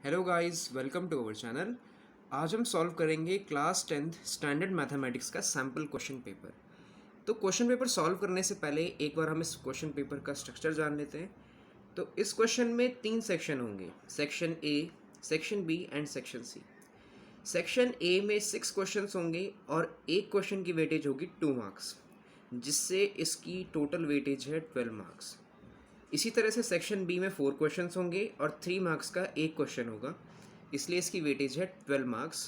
Hello guys, welcome to our channel. आज हम solve करेंगे क्लास 10th स्टैंडर्ड मैथमेटिक्स का सैम्पल क्वेश्चन पेपर। तो क्वेश्चन पेपर सॉल्व करने से पहले एक बार हम इस क्वेश्चन पेपर का स्ट्रक्चर जान लेते हैं। तो इस क्वेश्चन में 3 सेक्शन होंगे, section A, section B and section C. Section A में 6 क्वेश्चंस होंगे और एक क्वेश्चन की वेटेज होगी 2 मार्क्स, जिससे इसकी टोटल वेटेज है 12 मार्क्स। इसी तरह से सेक्शन बी में 4 क्वेश्चंस होंगे और 3 मार्क्स का एक क्वेश्चन होगा, इसलिए इसकी वेटेज है 12 मार्क्स।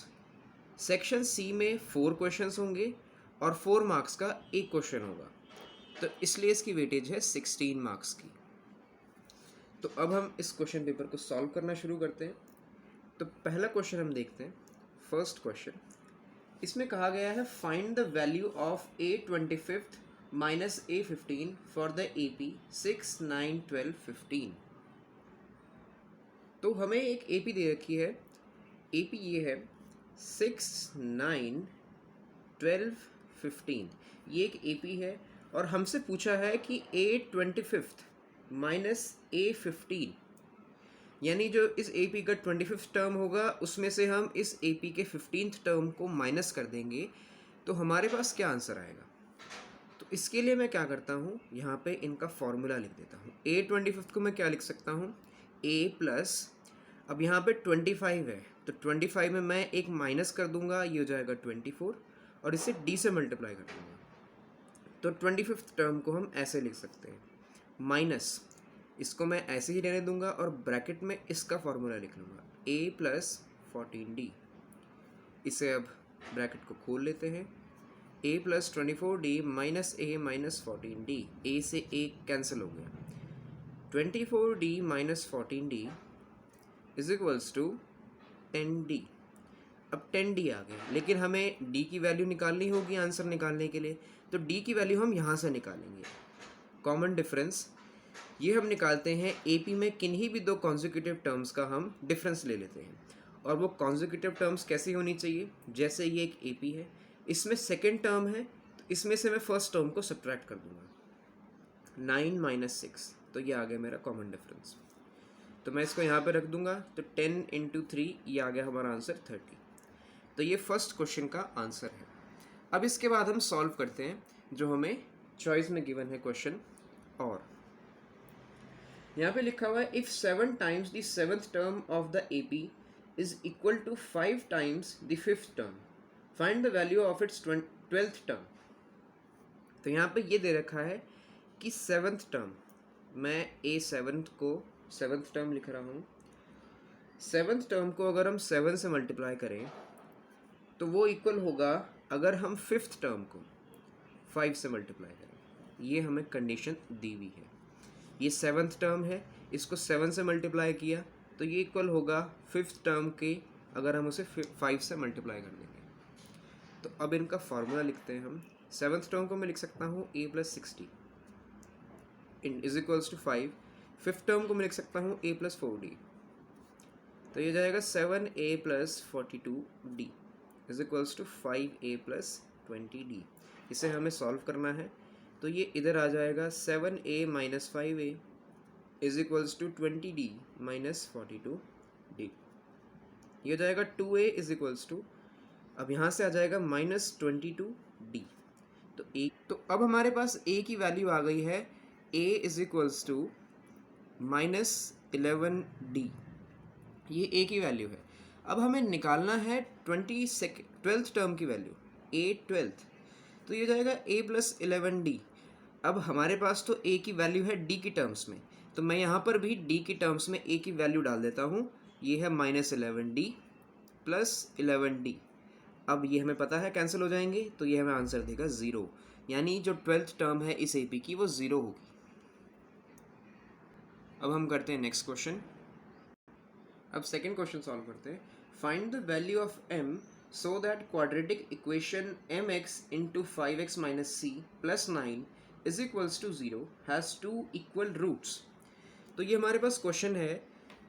सेक्शन सी में 4 क्वेश्चंस होंगे और 4 मार्क्स का एक क्वेश्चन होगा, तो इसलिए इसकी वेटेज है 16 मार्क्स की। तो अब हम इस क्वेश्चन पेपर को सॉल्व करना शुरू करते हैं। तो पहला क्वेश्चन हम देखते हैं, फर्स्ट क्वेश्चन। इसमें कहा गया है find the value of A25 minus A15 for the AP 6, 9, 12, 15। तो हमें एक AP दे रखी है, AP ये है 6, 9, 12, 15। ये एक AP है और हमसे पूछा है कि A25 माइनस A15, यानी जो इस AP का 25th टर्म होगा उसमें से हम इस AP के 15th टर्म को माइनस कर देंगे, तो हमारे पास क्या आंसर आएगा। तो इसके लिए मैं क्या करता हूँ, यहाँ पे इनका फॉर्मूला लिख देता हूँ। A25 को मैं क्या लिख सकता हूँ, A प्लस, अब यहाँ पे 25 है तो 25 में मैं एक माइनस कर दूंगा, ये हो जाएगा 24 और इसे D से मल्टीप्लाई कर दूंगा। तो 25th टर्म को हम ऐसे लिख सकते हैं, माइनस, इसको मैं ऐसे ही रहने दूंगा और ब्रैकेट में इसका फॉर्मूला लिख लूँगा, A प्लस 14D। इसे अब ब्रैकेट को खोल लेते हैं, A plus 24D minus A minus 14D, A से A कैंसिल हो गया, 24D minus 14D is equals to 10D। अब 10D आ गया, लेकिन हमें D की वैल्यू निकालनी होगी आंसर निकालने के लिए, तो D की वैल्यू हम यहाँ से निकालेंगे। कॉमन डिफरेंस ये हम निकालते हैं, AP में किन्हीं भी दो कॉन्जिक्यूटिव टर्म्स का हम डिफरेंस ले लेते हैं, और वो कॉन्जिक्यूटिव टर्म्स कैसी होनी चाहिए, जैसे ये एक AP है, इसमें सेकेंड टर्म है तो इसमें से मैं फर्स्ट टर्म को सब्ट्रैक्ट कर दूंगा, 9 माइनस 6, तो ये आ गया मेरा कॉमन डिफरेंस। तो मैं इसको यहाँ पे रख दूंगा, तो 10 इंटू 3, ये आ गया हमारा आंसर 30। तो ये फर्स्ट क्वेश्चन का आंसर है। अब इसके बाद हम सॉल्व करते हैं जो हमें चॉइस में गिवन है क्वेश्चन। और यहाँ पे लिखा हुआ है if 7 times the 7th term of the AP is equal to 5 times the 5th term, find the value of its 12th term. तो यहाँ पे ये दे रखा है कि 7th टर्म, मैं A7 को 7th टर्म लिख रहा हूँ, 7th टर्म को अगर हम 7 से मल्टीप्लाई करें तो वो इक्वल होगा अगर हम 5th टर्म को 5 से मल्टीप्लाई करें। ये हमें कंडीशन दी हुई है, ये 7th टर्म है, इसको 7 से मल्टीप्लाई किया तो ये इक्वल होगा 5th टर्म के, अगर हम उसे 5 से मल्टीप्लाई कर देंगे। तो अब इनका फार्मूला लिखते हैं हम। 7th टर्म को मैं लिख सकता हूँ A plus 60 is equals to 5। 5th term को मैं लिख सकता हूँ A प्लस 4D, तो ये जाएगा 7A plus 42D is equals to 5A plus 20D। इसे हमें सॉल्व करना है, तो ये इधर आ जाएगा 7A minus 5A is equals to 20D minus 42D। ये हो जाएगा 2A इज इक्वल्स टू, अब यहाँ से आ जाएगा माइनस 22D। तो अब हमारे पास A की वैल्यू आ गई है, A is equals to minus 11D, ये A की वैल्यू है। अब हमें निकालना है 12th टर्म की वैल्यू, A 12th, तो ये जाएगा A प्लस 11D। अब हमारे पास तो A की वैल्यू है D की टर्म्स में, तो मैं यहाँ पर भी D की टर्म्स में A की वैल्यू डाल देता हूँ, ये है माइनस 11D प्लस 11D। अब ये हमें पता है कैंसिल हो जाएंगे, तो ये हमें आंसर देगा 0, यानी जो 12th टर्म है इस AP की वो 0 होगी। अब हम करते हैं नेक्स्ट क्वेश्चन। अब सेकेंड क्वेश्चन सॉल्व करते हैं। Find the value of m so that quadratic equation mx into 5x minus c plus 9 is equals to 0 has 2 equal roots. तो ये हमारे पास क्वेश्चन है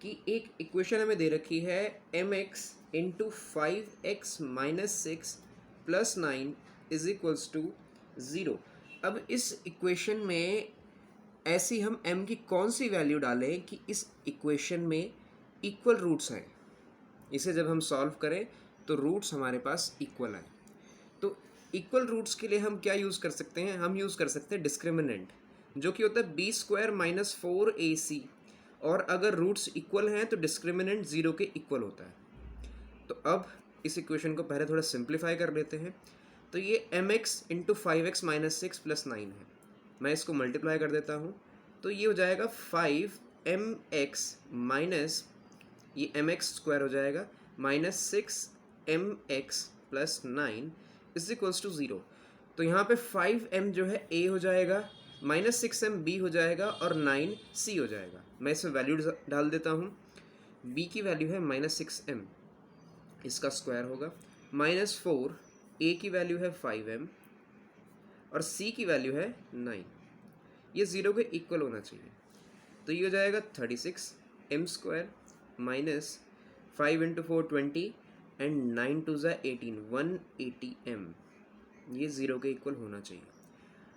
कि एक इक्वेशन हमें दे रखी है mx into 5x minus 6 plus 9 is equals to 0। अब इस इक्वेशन में ऐसी हम m की कौन सी वैल्यू डालें कि इस इक्वेशन में इक्वल रूट्स हैं। इसे जब हम सॉल्व करें तो रूट्स हमारे पास इक्वल आए। तो इक्वल रूट्स के लिए हम क्या यूज़ कर सकते हैं, हम यूज़ कर सकते हैं डिस्क्रिमिनेंट, जो कि होता है b² - 4ac, और अगर रूट्स इक्वल हैं तो डिस्क्रिमिनेंट 0 के इक्वल होता है। तो अब इस इक्वेशन को पहले थोड़ा सिंप्लीफाई कर लेते हैं। तो ये mx × 5x - 6 + 9 है। मैं इसको मल्टीप्लाई कर देता हूँ, तो ये हो जाएगा 5mx माइनस ये mx² हो जाएगा -6mx + 9 = 0। तो यहाँ पे 5m जो है a हो जाएगा, -6m b हो जाएगा और 9 c हो जाएगा। मैं इसमें वैल्यू डाल देता हूँ। b की वैल्यू है -6m, इसका स्क्वायर होगा, -4, a की वैल्यू है 5m और c की वैल्यू है 9। ये 0 के इक्वल होना चाहिए। तो ये हो जाएगा 36m² माइनस 5 × 4 20 एंड 9 × 2 18 180m। ये 0 के इक्वल होना चाहिए।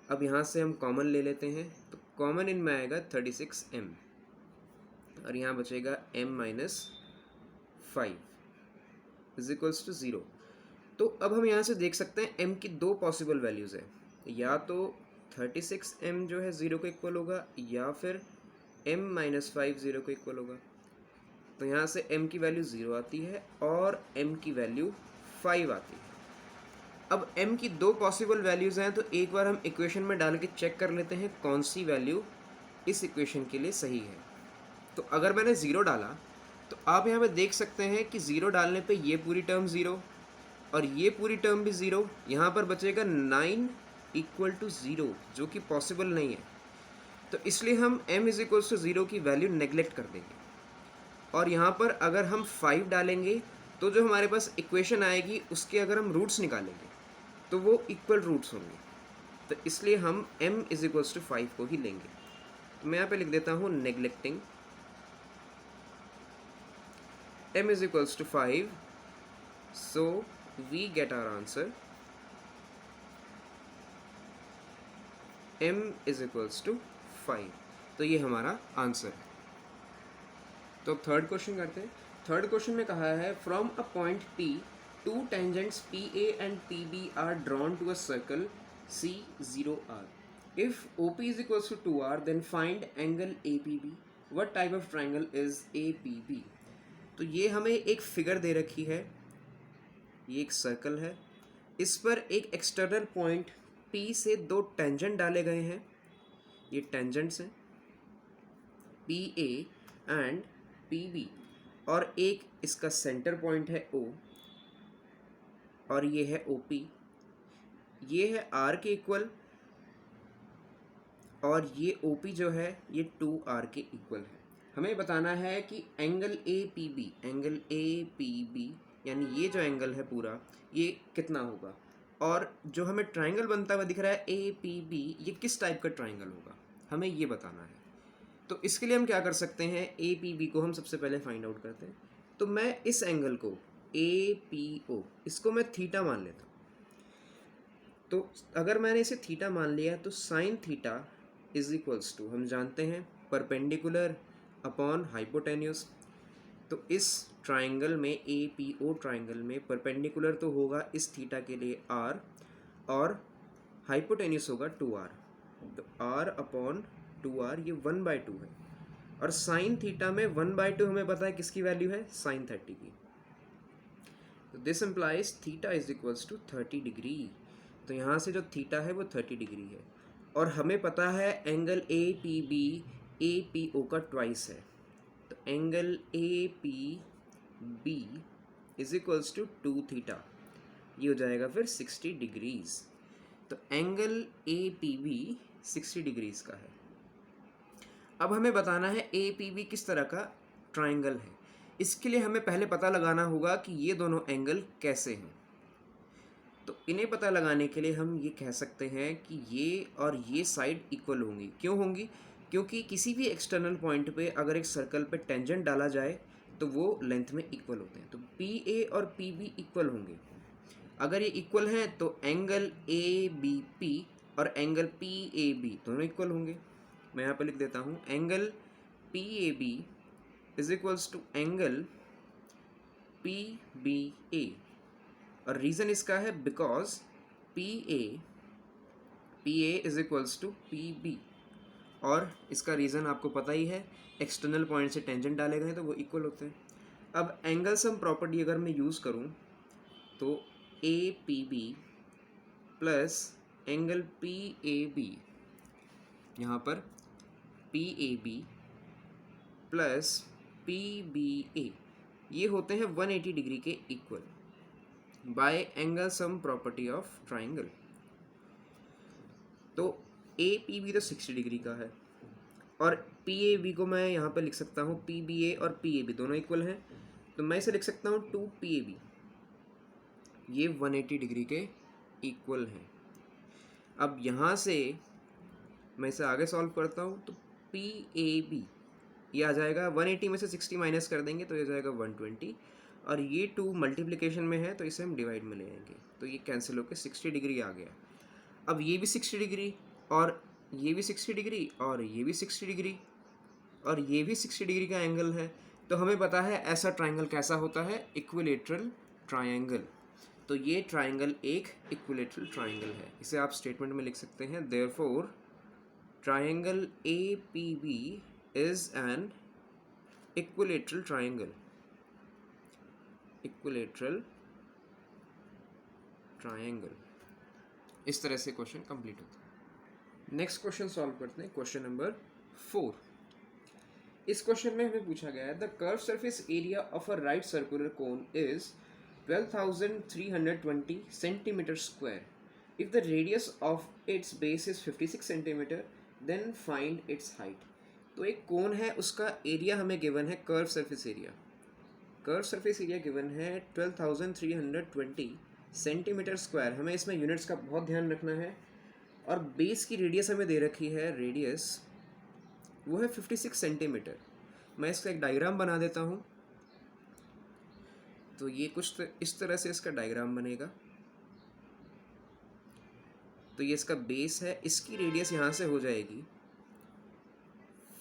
अब यहाँ से हम कॉमन ले लेते हैं, तो कॉमन इनमें आएगा 36m और यहाँ बचेगा m - 5 = 0। तो अब हम यहाँ से देख सकते हैं m की दो पॉसिबल वैल्यूज़ है, या तो 36m जो है 0 के इक्वल होगा या फिर m - 5 0 के इक्वल होगा। तो यहाँ से m की वैल्यू 0 आती है और m की वैल्यू 5 आती है। अब m की दो पॉसिबल वैल्यूज़ हैं, तो एक बार हम इक्वेशन में डाल के चेक कर लेते हैं कौन सी वैल्यू इस इक्वेशन के लिए सही है। तो अगर मैंने 0 डाला तो आप यहाँ पे देख सकते हैं कि 0 डालने पे ये पूरी टर्म 0 और ये पूरी टर्म भी 0। यहाँ पर बचेगा 9 = 0, जो कि पॉसिबल नहीं है। तो इसलिए हम m = 0 की वैल्यू नेगलेक्ट कर देंगे और यहाँ पर अगर हम 5 डालेंगे तो जो हमारे पास इक्वेशन आएगी उसके अगर हम रूट्स निकालेंगे तो वो इक्वल रूट्स होंगे। तो इसलिए हम m = 5 को ही लेंगे। तो मैं यहाँ पे लिख देता हूँ नेगलेक्टिंग m = 5, so we get our answer m = 5। तो ये हमारा आंसर है। तो अब थर्ड क्वेश्चन करते हैं। थर्ड क्वेश्चन में कहा है from a point P, two tangents PA and PB are drawn to a circle C0R. If OP = 2R, then find angle APB. What type of triangle is APB? तो ये हमें एक figure दे रखी है, ये एक सर्कल है, इस पर एक एक्सटर्नल पॉइंट P से दो टेंजेंट डाले गए हैं। ये टेंजेंट्स हैं PA एंड PB, और एक इसका सेंटर पॉइंट है O और ये है OP। ये है R के इक्वल और ये OP जो है ये 2R के इक्वल है। हमें बताना है कि एंगल APB यानी ये जो एंगल है पूरा ये कितना होगा, और जो हमें ट्राइंगल बनता हुआ दिख रहा है APB, ये किस टाइप का ट्राइंगल होगा, हमें ये बताना है। तो इसके लिए हम क्या कर सकते हैं, APB को हम सबसे पहले फाइंड आउट करते हैं। तो मैं इस एंगल को APO, इसको मैं थीटा मान लेता हूँ। तो अगर मैंने इसे थीटा मान लिया तो साइन थीटा = हम जानते हैं परपेंडिकुलर अपॉन हाइपोटेन्यूस। तो इस ट्राइंगल में APO ट्राइंगल में परपेंडिकुलर तो होगा इस थीटा के लिए R और हाइपोटेन्यूस होगा 2R। तो R/2R ये 1/2 है, और साइन थीटा में 1/2 हमें पता है किसकी वैल्यू है, साइन 30 की। तो दिस इम्प्लाइज थीटा = 30 डिग्री। तो यहाँ से जो थीटा है वो 30 डिग्री है, और हमें पता है एंगल APB APO का ट्वाइस है। तो एंगल APB = 2 थीटा, ये हो जाएगा फिर 60 डिग्रीज। तो एंगल APB 60 डिग्रीज का है। अब हमें बताना है APB किस तरह का ट्राइंगल है। इसके लिए हमें पहले पता लगाना होगा कि ये दोनों एंगल कैसे हैं। तो इन्हें पता लगाने के लिए हम ये कह सकते हैं कि ये और ये साइड इक्वल होंगी। क्यों होंगी? क्योंकि किसी भी एक्सटर्नल पॉइंट पे अगर एक सर्कल पे टेंजेंट डाला जाए तो वो लेंथ में इक्वल होते हैं। तो PA और PB इक्वल होंगे। अगर ये इक्वल हैं तो एंगल ABP और एंगल PAB दोनों इक्वल होंगे। मैं यहाँ पर लिख देता हूँ एंगल PAB = एंगल PBA, और रीज़न इसका है because PA is equals to PB, और इसका रीज़न आपको पता ही है, एक्सटर्नल पॉइंट से टेंजेंट डाले गए तो वो इक्वल होते हैं। अब एंगल सम प्रॉपर्टी अगर मैं यूज़ करूँ तो APB प्लस एंगल PAB, यहाँ पर PAB प्लस PBA, ये होते हैं 180 डिग्री के equal bye angle sum property of triangle. तो APB तो 60 डिग्री का है, और PAB को मैं यहाँ पर लिख सकता हूँ, PBA और PAB दोनों इक्वल हैं, तो मैं इसे लिख सकता हूँ 2PAB, ये 180 डिग्री के इक्वल हैं। अब यहाँ से मैं इसे आगे सॉल्व करता हूँ तो PAB ये आ जाएगा 180 में से 60 माइनस कर देंगे तो ये जाएगा 120, और ये 2 मल्टीप्लिकेशन में है तो इसे हम डिवाइड में ले आएंगे, तो ये कैंसिल होकर 60 डिग्री आ गया। अब ये भी 60 डिग्री, और ये भी 60 डिग्री, और ये भी 60 डिग्री, और ये भी 60 डिग्री का एंगल है। तो हमें पता है ऐसा ट्राइंगल कैसा होता है, इक्विलेटरल ट्राइंगल। तो ये ट्राइंगल एक इक्विलेटरल ट्राइंगल है, इसे आप स्टेटमेंट में लिख सकते हैं, therefore triangle APB is an equilateral triangle, equilateral triangle। इस तरह से क्वेश्चन कंप्लीट होता है। नेक्स्ट क्वेश्चन सॉल्व करते हैं, क्वेश्चन नंबर 4। इस क्वेश्चन में हमें पूछा गया है the curve surface area of a right circular cone is 12,320 centimetre square, if the radius of its base is 56 centimetre, then find its height. तो एक कोन है, उसका एरिया हमें गिवन है, curve surface area, curve surface area given है 12,320 centimetre square. हमें इसमें units का बहुत ध्यान रखना है, और बेस की रेडियस हमें दे रखी है, रेडियस वो है 56 सेंटीमीटर। मैं इसका एक डायग्राम बना देता हूँ, तो ये कुछ इस तरह से इसका डायग्राम बनेगा। तो ये इसका बेस है, इसकी रेडियस यहाँ से हो जाएगी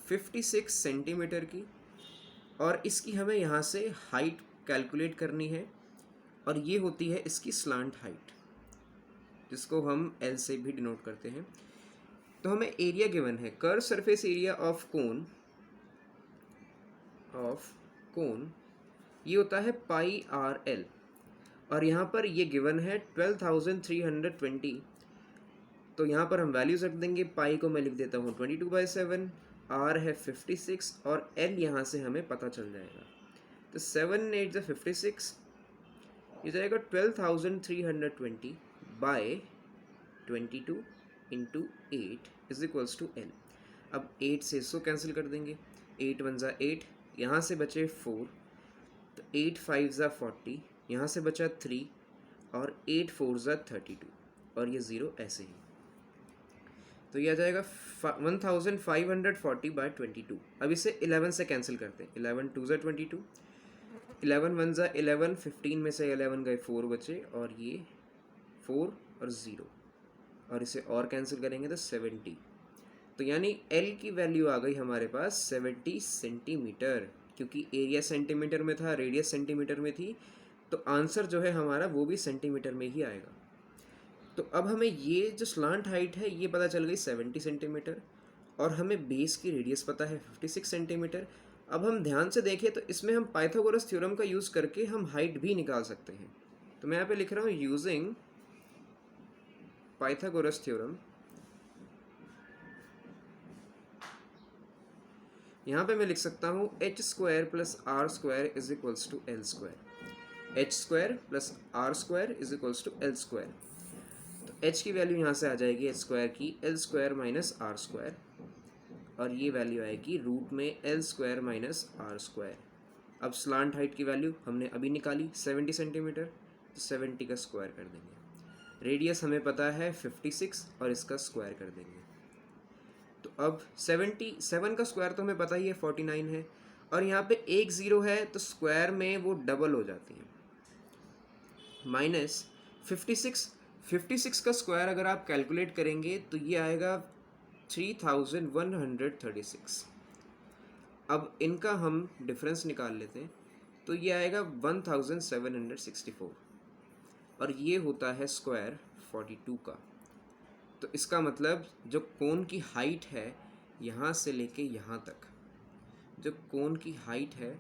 56 सेंटीमीटर की, और इसकी हमें यहाँ से हाइट कैलकुलेट करनी है, और ये होती है इसकी स्लांट हाइट, जिसको हम L से भी डिनोट करते हैं। तो हमें एरिया गिवन है, curve surface area of cone ये होता है पाई RL, और यहाँ पर ये गिवन है 12,320। तो यहाँ पर हम वैल्यूज रख देंगे, पाई को मैं लिख देता हूँ 22/7, R है 56, और L यहाँ से हमें पता चल जाएगा। तो 7 8 जो 56, ये जाएगा 12,320 by 22 into 8 is equals to L। अब 8 से इसको कैंसिल कर देंगे, 8 1 जा 8, यहाँ से बचे 4, तो 8 5 जा 40, यहाँ से बचा 3, और 8 4 जा 32, और ये 0 ऐसे ही। तो ये आ जाएगा 1540 बाय 22। अब इसे 11 से कैंसिल करते हैं, 11 2 जा 22, 11 1 जा 11, 15 में से 11 गए 4 बचे, और ये 4 और 0, और इसे और कैंसिल करेंगे तो 70। तो यानी L की वैल्यू आ गई हमारे पास 70 सेंटीमीटर, क्योंकि एरिया सेंटीमीटर में था, रेडियस सेंटीमीटर में थी, तो आंसर जो है हमारा वो भी सेंटीमीटर में ही आएगा। तो अब हमें ये जो स्लांट हाइट है ये पता चल गई 70 सेंटीमीटर, और हमें बेस की रेडियस पता है 56 सेंटीमीटर। अब हम ध्यान से देखें तो इसमें हम पाइथागोरस थ्योरम का यूज़ करके हम हाइट भी निकाल सकते हैं। तो मैं यहाँ पे लिख रहा हूँ यूजिंग पाइथागोरस थ्योरम। यहाँ पे मैं लिख सकता हूँ h square plus r square is equals to l square, h square plus r square is equals to l square. तो h की वैल्यू यहाँ से आ जाएगी h स्क्वायर की l square minus r square, और ये वैल्यू आएगी रूट में l square minus r square. अब स्लांट हाइट की वैल्यू हमने अभी निकाली 70 सेंटीमीटर, तो 70 का स्क्वायर कर देंगे। रेडियस हमें पता है 56, और इसका स्क्वायर कर देंगे। तो अब 77 का स्क्वायर तो हमें पता ही है 49 है, और यहाँ पे एक ज़ीरो है तो स्क्वायर में वो डबल हो जाती है, माइनस 56 का स्क्वायर अगर आप कैलकुलेट करेंगे तो ये आएगा 3136। अब इनका हम डिफरेंस निकाल लेते हैं, तो ये आएगा 1764 और ये होता है स्क्वायर 42 का। तो इसका मतलब जो कोन की हाइट है यहाँ से लेके यहाँ तक, जो कोन की हाइट है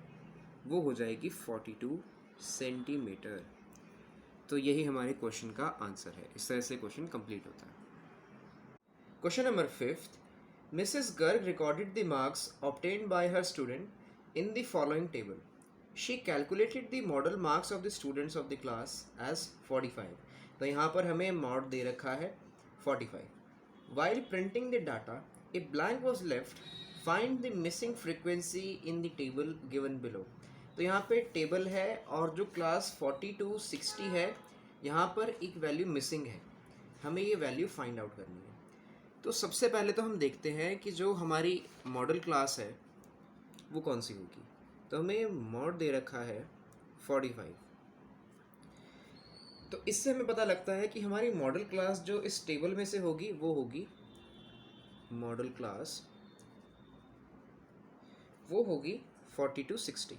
वो हो जाएगी 42 सेंटीमीटर। तो यही हमारे क्वेश्चन का आंसर है। इस तरह से क्वेश्चन कंप्लीट होता है। Question number 5, Mrs. Garg recorded the marks obtained by her student in the following table. She calculated the model marks of the students of the class as 45. तो यहाँ पर हमें मॉड दे रखा है 45. While printing the data, a blank was left. Find the missing frequency in the table given below. तो यहाँ पे table है और जो क्लास 42 60 है यहाँ पर एक वैल्यू मिसिंग है, हमें ये वैल्यू फाइंड आउट करनी है। तो सबसे पहले तो हम देखते हैं कि जो हमारी मॉडल क्लास है वो कौन सी होगी। तो हमें मॉड दे रखा है 45। तो इससे हमें पता लगता है कि हमारी मॉडल क्लास जो इस टेबल में से होगी वो होगी मॉडल क्लास, वो होगी 42 60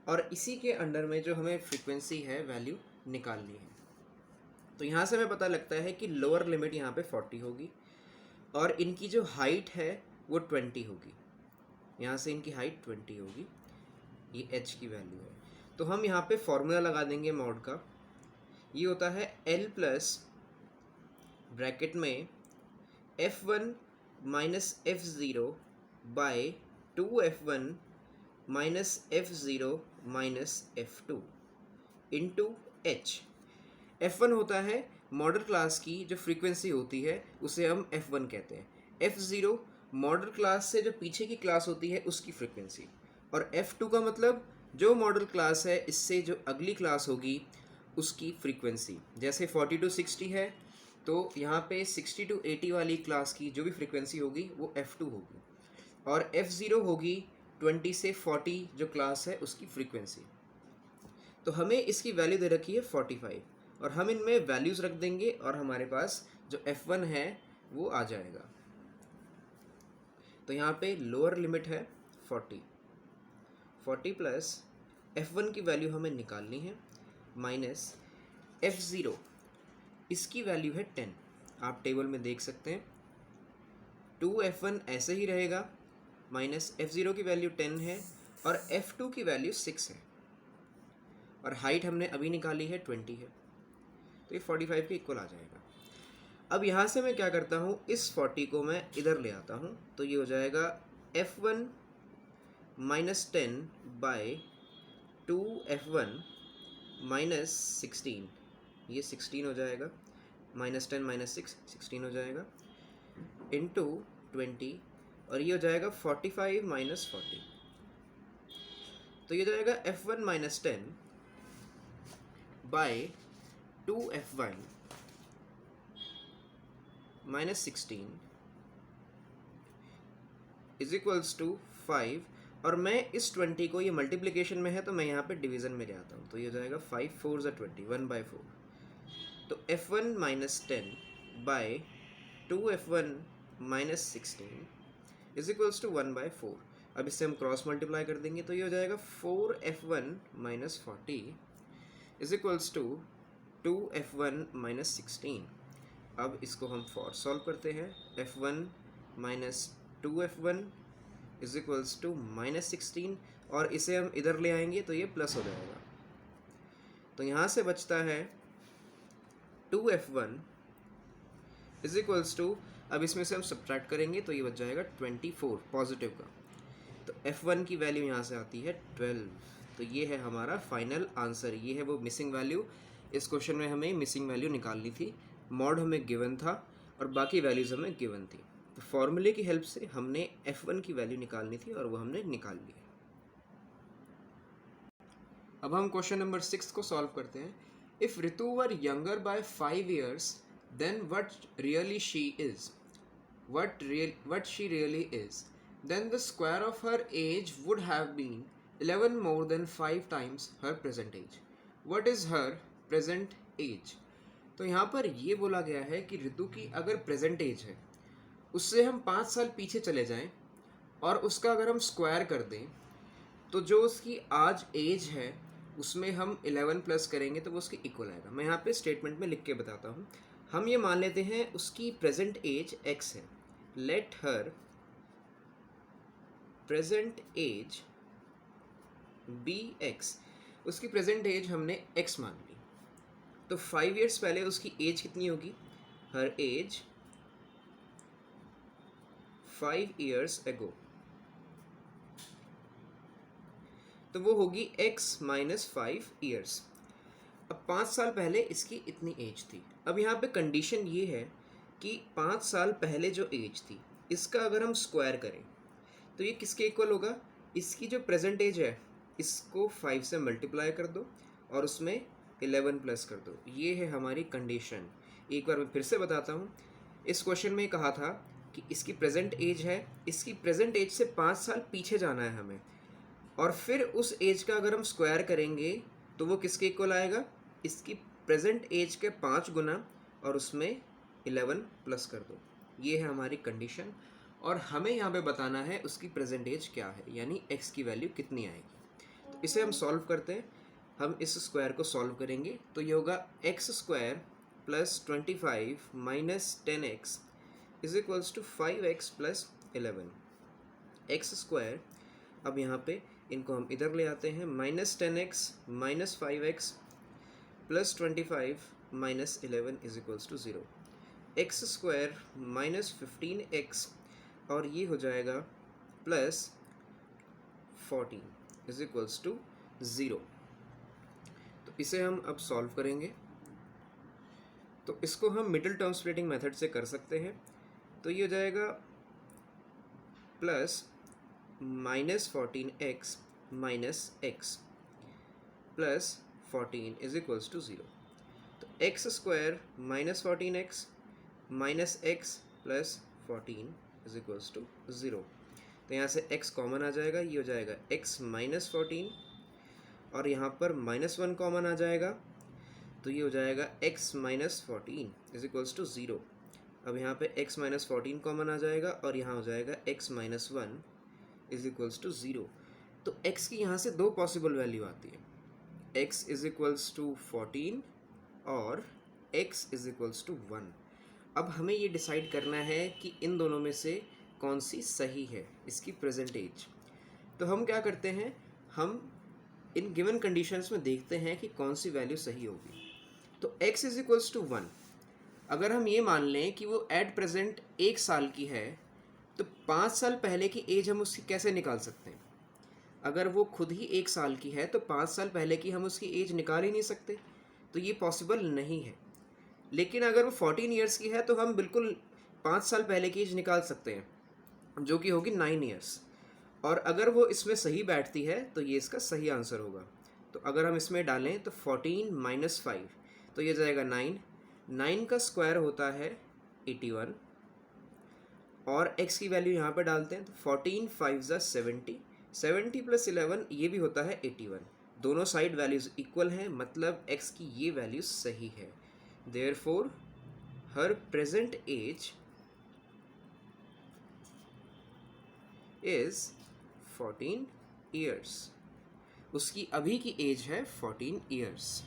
और इसी के अंडर में जो हमें फ्रीक्वेंसी है वैल्यू निकालनी है। तो यहाँ से हमें पता लगता है कि लोअर लिमिट यहाँ पे 40 होगी और इनकी जो हाइट है वो 20 होगी। यहाँ से इनकी हाइट 20 होगी, ये h की वैल्यू है। तो हम यहाँ पे फॉर्मूला लगा देंगे मॉड का। ये होता है L प्लस ब्रैकेट में F1 minus F0 by 2F1 minus F0 minus F2 into H। F1 होता है मॉडल क्लास की जो फ्रीक्वेंसी होती है उसे हम F1 कहते हैं। F0 मॉडल क्लास से जो पीछे की क्लास होती है उसकी फ्रीक्वेंसी, और F2 का मतलब जो मॉडल क्लास है इससे जो अगली क्लास होगी उसकी फ्रीक्वेंसी। जैसे 42 60 है तो यहाँ पे 60 to 80 वाली क्लास की जो भी फ्रीक्वेंसी होगी वो F2 होगी, और F0 होगी 20 से 40 जो क्लास है उसकी फ्रीक्वेंसी। तो हमें इसकी वैल्यू दे रखी है 45 और हम इनमें वैल्यूज़ रख देंगे और हमारे पास जो F1 है वो आ जाएगा। तो यहाँ पे लोअर लिमिट है 40 प्लस F1 की वैल्यू हमें निकालनी है माइनस F0, इसकी वैल्यू है 10। आप टेबल में देख सकते हैं 2F1 ऐसे ही रहेगा, माइनस F0 की वैल्यू 10 है और F2 की वैल्यू 6 है और हाइट हमने अभी निकाली है 20 है, तो ये 45 के इक्वल आ जाएगा। अब यहाँ से मैं क्या करता हूँ, इस 40 को मैं इधर ले आता हूँ, तो ये हो जाएगा F1 minus 10 by 2F1 minus 16, ये 16 हो जाएगा, माइनस 10 माइनस 6 16 हो जाएगा, इंटू 20 और ये हो जाएगा 45 माइनस 40। तो ये जाएगा F1 minus 10 by 2F1 minus 16 is equals to 5, और मैं इस 20 को, ये मल्टीप्लिकेशन में है तो मैं यहाँ पे डिवीज़न में ले आता हूँ, तो ये हो जाएगा 5 4 ज़ा 20 1/4। तो F1 minus 10 by 2F1 minus 16 is equals to 1/4। अब इससे हम क्रॉस मल्टीप्लाई कर देंगे तो ये हो जाएगा 4F1 minus 40 is equals to 2F1 minus 16। अब इसको हम फॉर सॉल्व करते हैं। F1 minus 2F1 is equals to minus 16 और इसे हम इधर ले आएंगे तो ये प्लस हो जाएगा। तो यहाँ से बचता है 2F1 इज इक्वल्स टू, अब इसमें से हम सब्ट्रैक्ट करेंगे तो ये बच जाएगा 24 पॉजिटिव का। तो F1 की वैल्यू यहाँ से आती है 12। तो ये है हमारा फाइनल आंसर, ये है वो मिसिंग वैल्यू। इस क्वेश्चन में हमें मिसिंग वैल्यू निकालनी थी, मॉड हमें गिवन था और बाकी वैल्यूज़ हमें गिवन थी। तो फॉर्मूले की हेल्प से हमने F1 की वैल्यू निकालनी थी और वो हमने निकाल ली। अब हम क्वेश्चन नंबर 6 को सॉल्व करते हैं। If Ritu were younger by 5 years, then what she really is, then the square of her age would have been 11 more than 5 times her present age. What is her present age? तो यहाँ पर ये बोला गया है कि ऋतु की अगर प्रेजेंट एज है उससे हम 5 साल पीछे चले जाएं और उसका अगर हम स्क्वायर कर दें तो जो उसकी आज एज है उसमें हम 11 प्लस करेंगे तो वो उसके इक्वल आएगा। मैं यहाँ पे स्टेटमेंट में लिख के बताता हूँ। हम ये मान लेते हैं उसकी प्रेजेंट एज x है। Let her present age be x। उसकी प्रेजेंट एज हमने x मान ली, तो 5 इयर्स पहले उसकी एज कितनी होगी? हर एज 5 इयर्स एगो, तो वो होगी x माइनस 5 ईयर्स। अब 5 साल पहले इसकी इतनी एज थी। अब यहाँ पे कंडीशन ये है कि 5 साल पहले जो एज थी इसका अगर हम स्क्वायर करें तो ये किसके इक्वल होगा? इसकी जो प्रेजेंट एज है इसको 5 से मल्टीप्लाई कर दो और उसमें 11 प्लस कर दो। ये है हमारी कंडीशन। एक बार मैं फिर से बताता हूँ। इस क्वेश्चन में कहा था कि इसकी प्रेजेंट एज है, इसकी प्रेजेंट एज से 5 साल पीछे जाना है हमें, और फिर उस एज का अगर हम स्क्वायर करेंगे तो वो किसके इक्वल आएगा? इसकी प्रेजेंट एज के 5 गुना और उसमें 11 प्लस कर दो। ये है हमारी कंडीशन, और हमें यहाँ पे बताना है उसकी प्रेजेंट एज क्या है, यानी x की वैल्यू कितनी आएगी। तो इसे हम सॉल्व करते हैं। हम इस स्क्वायर को सॉल्व करेंगे तो ये होगा x square plus 25 minus 10x is equals to 5x plus 11 x square. अब यहाँ पे इनको हम इधर ले आते हैं। Minus 10x minus 5x plus 25 minus 11 is equals to 0। X square minus 15x और ये हो जाएगा प्लस 14 इज इक्वल्स टू 0। तो इसे हम अब सॉल्व करेंगे। तो इसको हम मिडिल टर्म स्प्लिटिंग मेथड से कर सकते हैं। तो ये हो जाएगा plus minus 14x minus x plus 14 is equals to 0। तो x square minus 14x minus x plus 14 is equals to 0। तो यहाँ से x कॉमन आ जाएगा, ये हो जाएगा x माइनस 14 और यहाँ पर माइनस 1 कॉमन आ जाएगा, तो ये हो जाएगा x minus 14 is equals to 0। अब यहाँ पे x माइनस 14 कॉमन आ जाएगा और यहाँ हो जाएगा x minus 1 is equals to 0। तो x की यहाँ से दो पॉसिबल वैल्यू आती है, x इज इक्वल्स टू 14 और x इज इक्वल्स टू 1। अब हमें ये डिसाइड करना है कि इन दोनों में से कौन सी सही है इसकी प्रेजेंट एज। तो हम क्या करते हैं, हम इन गिवन कंडीशंस में देखते हैं कि कौन सी वैल्यू सही होगी। तो x इज इक्वल्स टू 1, अगर हम ये मान लें कि वो एट प्रेजेंट 1 साल की है तो 5 साल पहले की एज हम उसकी कैसे निकाल सकते हैं? अगर वो खुद ही 1 साल की है तो 5 साल पहले की हम उसकी एज निकाल ही नहीं सकते, तो ये पॉसिबल नहीं है। लेकिन अगर वो 14 ईयर्स की है तो हम बिल्कुल 5 साल पहले की एज निकाल सकते हैं, जो कि होगी 9 ईयर्स। और अगर वो इसमें सही बैठती है तो ये इसका सही आंसर होगा। तो अगर हम इसमें डालें तो 14 माइनस 5 तो ये जाएगा 9। 9 का स्क्वायर होता है 81 और x की वैल्यू यहाँ पर डालते हैं तो 14 5 ज़ा 70, 70 प्लस 11 ये भी होता है 81। दोनों साइड वैल्यूज़ इक्वल हैं, मतलब x की ये वैल्यू सही है। Therefore her present age is 14 years. उसकी अभी की एज है 14 ईयर्स।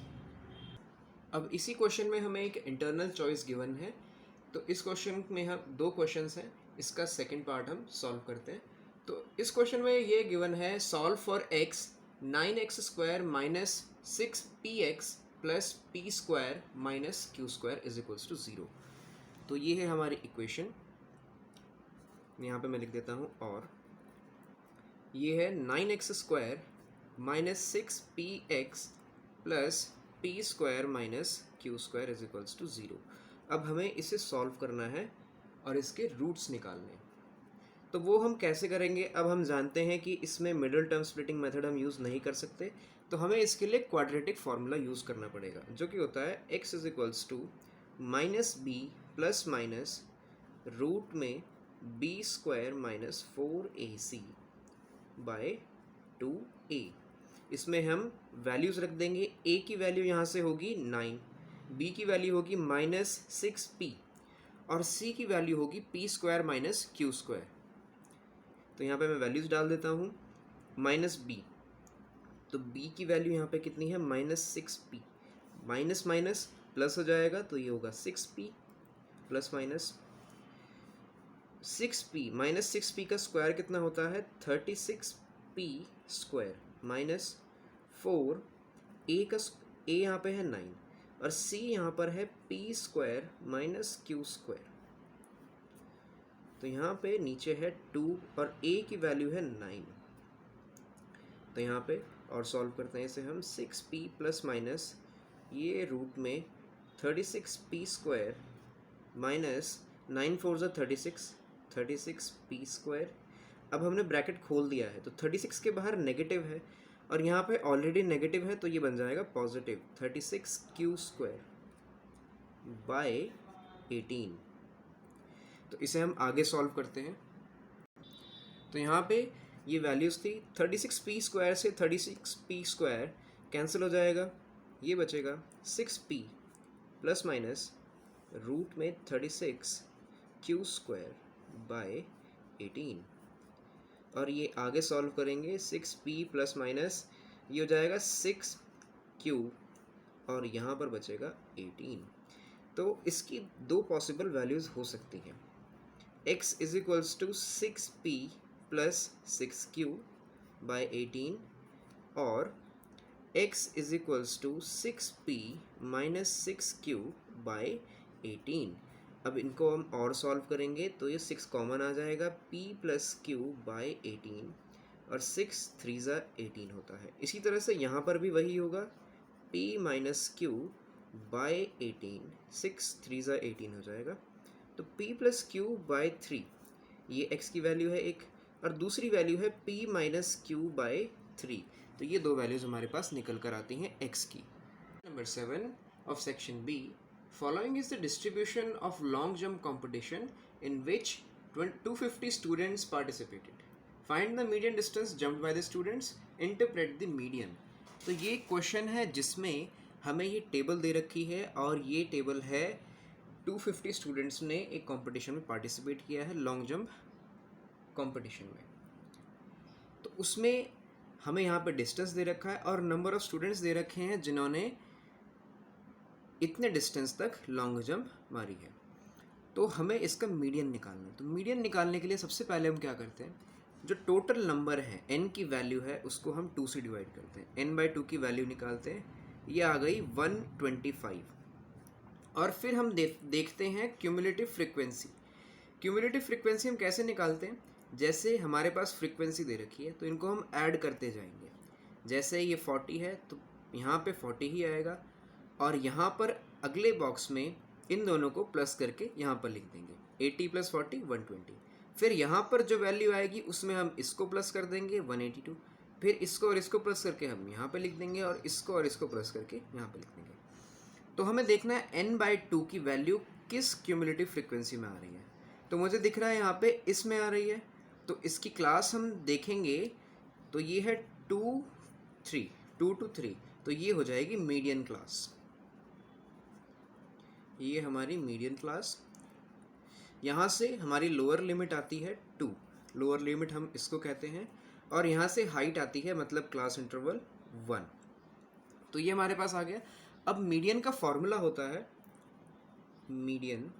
अब इसी क्वेश्चन में हमें एक इंटरनल चॉइस गिवन है। तो इस क्वेश्चन में हम दो क्वेश्चंस हैं, इसका सेकंड पार्ट हम सॉल्व करते हैं। तो इस क्वेश्चन में ये गिवन है solve for x 9x square minus 6px plus p square minus q square is equals to 0। तो ये है हमारी इक्वेशन, यहाँ पे मैं लिख देता हूँ। और ये है 9x square minus 6px plus p square minus q square is equals to 0। अब हमें इसे सॉल्व करना है और इसके रूट्स निकालने हैं। तो वो हम कैसे करेंगे? अब हम जानते हैं कि इसमें मिडिल टर्म स्प्लिटिंग मेथड हम यूज़ नहीं कर सकते, तो हमें इसके लिए क्वाड्रेटिक फार्मूला यूज़ करना पड़ेगा, जो कि होता है x is equals to minus B plus minus root में B square minus 4ac by 2a। इसमें हम वैल्यूज़ रख देंगे। a की वैल्यू यहाँ से होगी 9, b की वैल्यू होगी माइनस 6p और c की वैल्यू होगी p square minus q square. तो यहाँ पे मैं वैल्यूज़ डाल देता हूँ। माइनस b तो b की वैल्यू यहाँ पे कितनी है -6p, माइनस माइनस प्लस हो जाएगा तो ये होगा 6p plus minus 6p, -6p का स्क्वायर कितना होता है 36p स्क्वायर माइनस 4 a यहाँ पे है 9 और c यहाँ पर है p square minus q square. तो यहाँ पे नीचे है 2 और a की वैल्यू है 9। तो यहाँ पे और सॉल्व करते हैं इसे हम 6p प्लस माइनस ये रूट में 36p स्क्वायर माइनस 9 4 ज़ा 36p स्क्वायर। अब हमने ब्रैकेट खोल दिया है तो 36 के बाहर नेगेटिव है और यहाँ पे ऑलरेडी नेगेटिव है तो ये बन जाएगा पॉजिटिव 36q स्क्वायर बाय 18। तो इसे हम आगे सॉल्व करते हैं। तो यहाँ पे ये वैल्यूज़ थी 36p स्क्वायर से 36p स्क्वायर कैंसिल हो जाएगा, ये बचेगा 6p प्लस माइनस रूट में 36q स्क्वायर बाय 18 और ये आगे सॉल्व करेंगे 6p प्लस माइनस ये हो जाएगा 6q और यहाँ पर बचेगा 18। तो इसकी दो पॉसिबल वैल्यूज़ हो सकती हैं, x is equals to 6p plus 6q by 18 और x is equals to 6p minus 6q by 18। अब इनको हम और सॉल्व करेंगे तो ये 6 कॉमन आ जाएगा p प्लस q बाय 18 और 6 3 ज़ा 18 होता है। इसी तरह से यहाँ पर भी वही होगा p माइनस q बाय 18 6 3 ज़ा 18 हो जाएगा। तो p प्लस q बाय 3 ये x की वैल्यू है एक और दूसरी वैल्यू है p माइनस q बाय 3। तो ये दो वैल्यूज़ हमारे पास निकल कर आती हैं x की। Number 7 of section B, following is the distribution of long jump competition in which 250 students participated. Find the median distance jumped by the students. Interpret the median. तो ये क्वेश्चन है जिसमें हमें ये टेबल दे रखी है और ये टेबल है 250 स्टूडेंट्स ने एक कंपटीशन में पार्टिसिपेट किया है लॉन्ग जंप कंपटीशन में। तो उसमें हमें यहाँ पे डिस्टेंस दे रखा है और नंबर ऑफ स्टूडेंट्स दे रखे हैं जिन्होंने इतने डिस्टेंस तक लॉन्ग जंप मारी है। तो हमें इसका मीडियन निकालना है। तो मीडियन निकालने के लिए सबसे पहले हम क्या करते हैं, जो टोटल नंबर है n की वैल्यू है उसको हम 2 से डिवाइड करते हैं, n बाई 2 की वैल्यू निकालते हैं, ये आ गई 125। और फिर हम देखते हैं क्यूमुलेटिव फ्रीक्वेंसी। क्यूमुलेटिव फ्रीक्वेंसी हम कैसे निकालते हैं, जैसे हमारे पास फ्रीक्वेंसी दे रखी है तो इनको हम ऐड करते जाएंगे। जैसे ये 40 है तो यहाँ पे 40 ही आएगा और यहाँ पर अगले बॉक्स में इन दोनों को प्लस करके यहाँ पर लिख देंगे 80 प्लस 40 120। फिर यहाँ पर जो वैल्यू आएगी उसमें हम इसको प्लस कर देंगे 182, फिर इसको और इसको प्लस करके हम यहाँ पे लिख देंगे और इसको प्लस करके यहाँ पे लिख देंगे। तो हमें देखना है n बाई 2 की वैल्यू किस क्यूमुलेटिव फ्रीक्वेंसी में आ रही है। तो मुझे दिख रहा है यहाँ पे इसमें आ रही है, तो इसकी क्लास हम देखेंगे तो ये है 2 to 3, तो ये हो जाएगी मीडियन क्लास। ये हमारी मीडियन क्लास। यहाँ से हमारी लोअर लिमिट आती है 2, लोअर लिमिट हम इसको कहते हैं, और यहाँ से हाइट आती है मतलब क्लास इंटरवल 1। तो ये हमारे पास आ गया। अब मीडियन का फॉर्मूला होता है median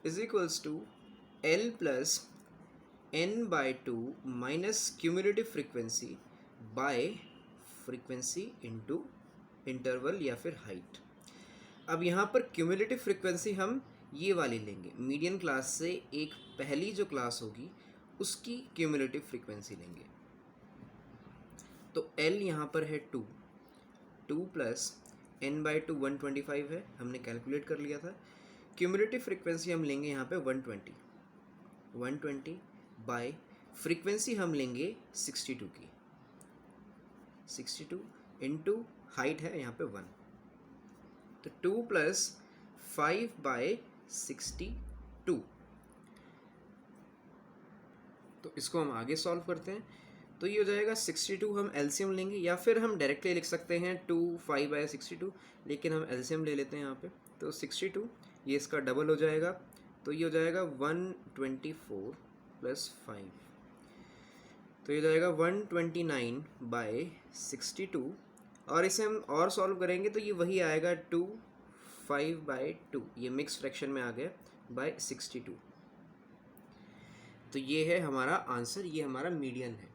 is equals to L plus n by 2 minus cumulative frequency by frequency into interval या फिर हाइट। अब यहाँ पर क्यूमुलेटिव फ्रीक्वेंसी हम ये वाली लेंगे, मीडियन क्लास से एक पहली जो क्लास होगी उसकी क्यूमुलेटिव फ्रीक्वेंसी लेंगे। तो L यहाँ पर है 2 प्लस n बाई 2 125 है, हमने कैलकुलेट कर लिया था। क्यूमुलेटिव फ्रीक्वेंसी हम लेंगे यहाँ पे 120 बाय फ्रीक्वेंसी हम लेंगे 62 की, 62 इंटू हाइट है यहाँ पे 1, तो 2 प्लस 5 बाय 62। तो इसको हम आगे सॉल्व करते हैं तो ये हो जाएगा 62, हम एलसीएम लेंगे या फिर हम डायरेक्टली लिख सकते हैं 2 5 बाय 62, लेकिन हम एलसीएम ले लेते हैं यहाँ पे। तो 62 ये इसका डबल हो जाएगा, तो ये हो जाएगा 124 प्लस 5, तो ये जाएगा 129/62 और इसे हम और सॉल्व करेंगे तो ये वही आएगा 5/2, ये मिक्स फ्रैक्शन में आ गया बाय 62। तो ये है हमारा आंसर, ये हमारा मीडियन है।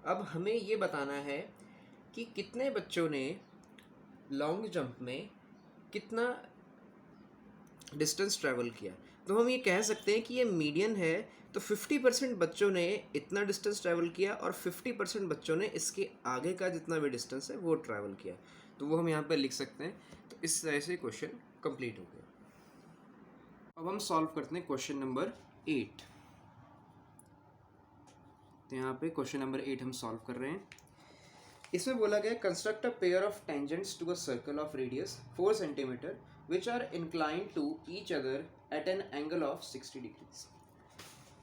अब हमें ये बताना है कि कितने बच्चों ने लॉन्ग जंप में कितना डिस्टेंस ट्रैवल किया। तो हम ये कह सकते हैं कि ये मीडियन है, तो 50% बच्चों ने इतना डिस्टेंस ट्रैवल किया और 50% बच्चों ने इसके आगे का जितना भी डिस्टेंस है वो ट्रैवल किया। तो वो हम यहाँ पे लिख सकते हैं। तो इस तरह से क्वेश्चन कंप्लीट हो गया। अब हम सॉल्व करते हैं क्वेश्चन नंबर 8। तो यहाँ पे क्वेश्चन नंबर 8 हम सॉल्व कर रहे हैं। इसमें बोला गया construct a pair of tangents to a circle of radius 4 centimetre which are inclined to each other at an angle of 60 degrees.